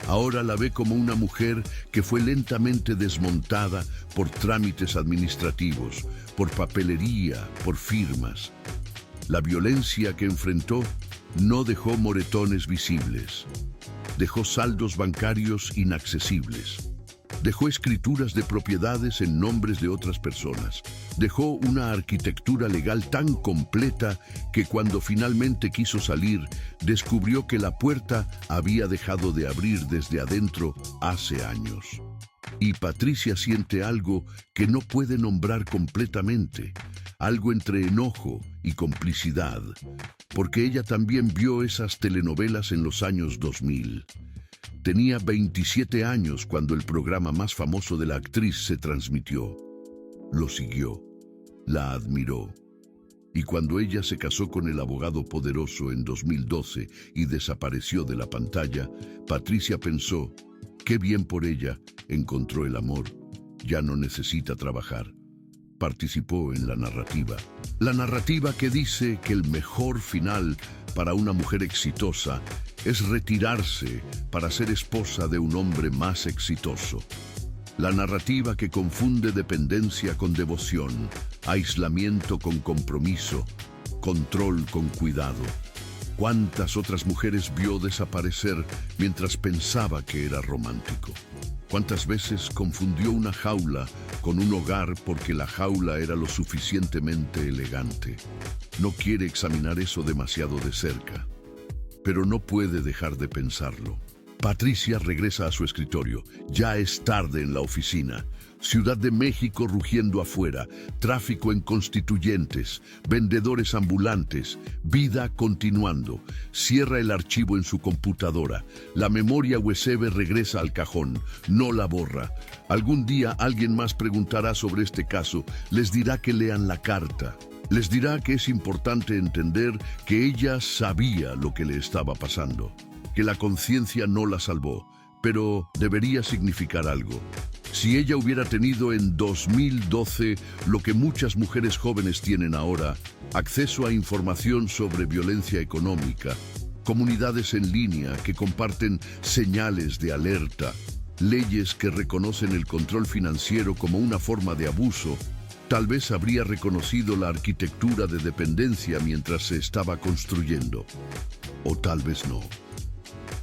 Ahora la ve como una mujer que fue lentamente desmontada por trámites administrativos, por papelería, por firmas. La violencia que enfrentó no dejó moretones visibles. Dejó saldos bancarios inaccesibles. Dejó escrituras de propiedades en nombres de otras personas. Dejó una arquitectura legal tan completa que cuando finalmente quiso salir, descubrió que la puerta había dejado de abrir desde adentro hace años. Y Patricia siente algo que no puede nombrar completamente, algo entre enojo y complicidad, porque ella también vio esas telenovelas en los años 2000. Tenía 27 años cuando el programa más famoso de la actriz se transmitió. Lo siguió, la admiró. Y cuando ella se casó con el abogado poderoso en 2012 y desapareció de la pantalla, Patricia pensó, qué bien por ella, encontró el amor, ya no necesita trabajar. Participó en la narrativa que dice que el mejor final para una mujer exitosa es retirarse para ser esposa de un hombre más exitoso. La narrativa que confunde dependencia con devoción, aislamiento con compromiso, control con cuidado. ¿Cuántas otras mujeres vio desaparecer mientras pensaba que era romántico? ¿Cuántas veces confundió una jaula con un hogar porque la jaula era lo suficientemente elegante? No quiere examinar eso demasiado de cerca, pero no puede dejar de pensarlo. Patricia regresa a su escritorio. Ya es tarde en la oficina. Ciudad de México rugiendo afuera, tráfico en Constituyentes, vendedores ambulantes, vida continuando. Cierra el archivo en su computadora. La memoria USB regresa al cajón, no la borra. Algún día alguien más preguntará sobre este caso, les dirá que lean la carta. Les dirá que es importante entender que ella sabía lo que le estaba pasando, que la conciencia no la salvó, pero debería significar algo. Si ella hubiera tenido en 2012 lo que muchas mujeres jóvenes tienen ahora, acceso a información sobre violencia económica, comunidades en línea que comparten señales de alerta, leyes que reconocen el control financiero como una forma de abuso, tal vez habría reconocido la arquitectura de dependencia mientras se estaba construyendo. O tal vez no.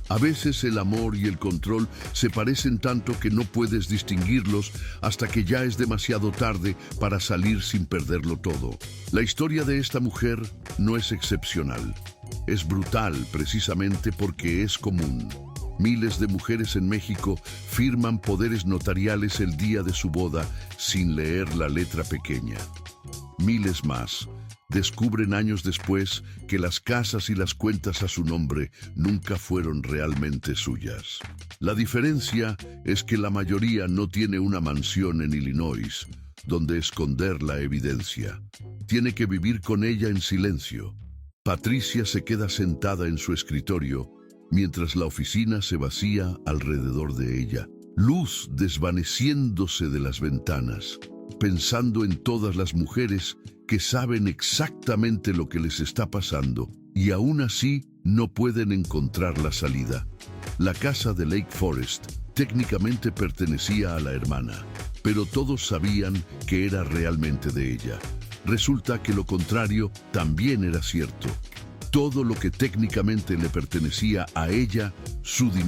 A veces el amor y el control se parecen tanto que no puedes distinguirlos hasta que ya es demasiado tarde para salir sin perderlo todo. La historia de esta mujer no es excepcional. Es brutal precisamente porque es común. Miles de mujeres en México firman poderes notariales el día de su boda sin leer la letra pequeña. Miles más descubren años después que las casas y las cuentas a su nombre nunca fueron realmente suyas. La diferencia es que la mayoría no tiene una mansión en Illinois donde esconder la evidencia. Tiene que vivir con ella en silencio. Patricia se queda sentada en su escritorio mientras la oficina se vacía alrededor de ella. Luz desvaneciéndose de las ventanas, pensando en todas las mujeres que saben exactamente lo que les está pasando y aún así no pueden encontrar la salida. La casa de Lake Forest técnicamente pertenecía a la hermana, pero todos sabían que era realmente de ella. Resulta que lo contrario también era cierto. Todo lo que técnicamente le pertenecía a ella, su dinero,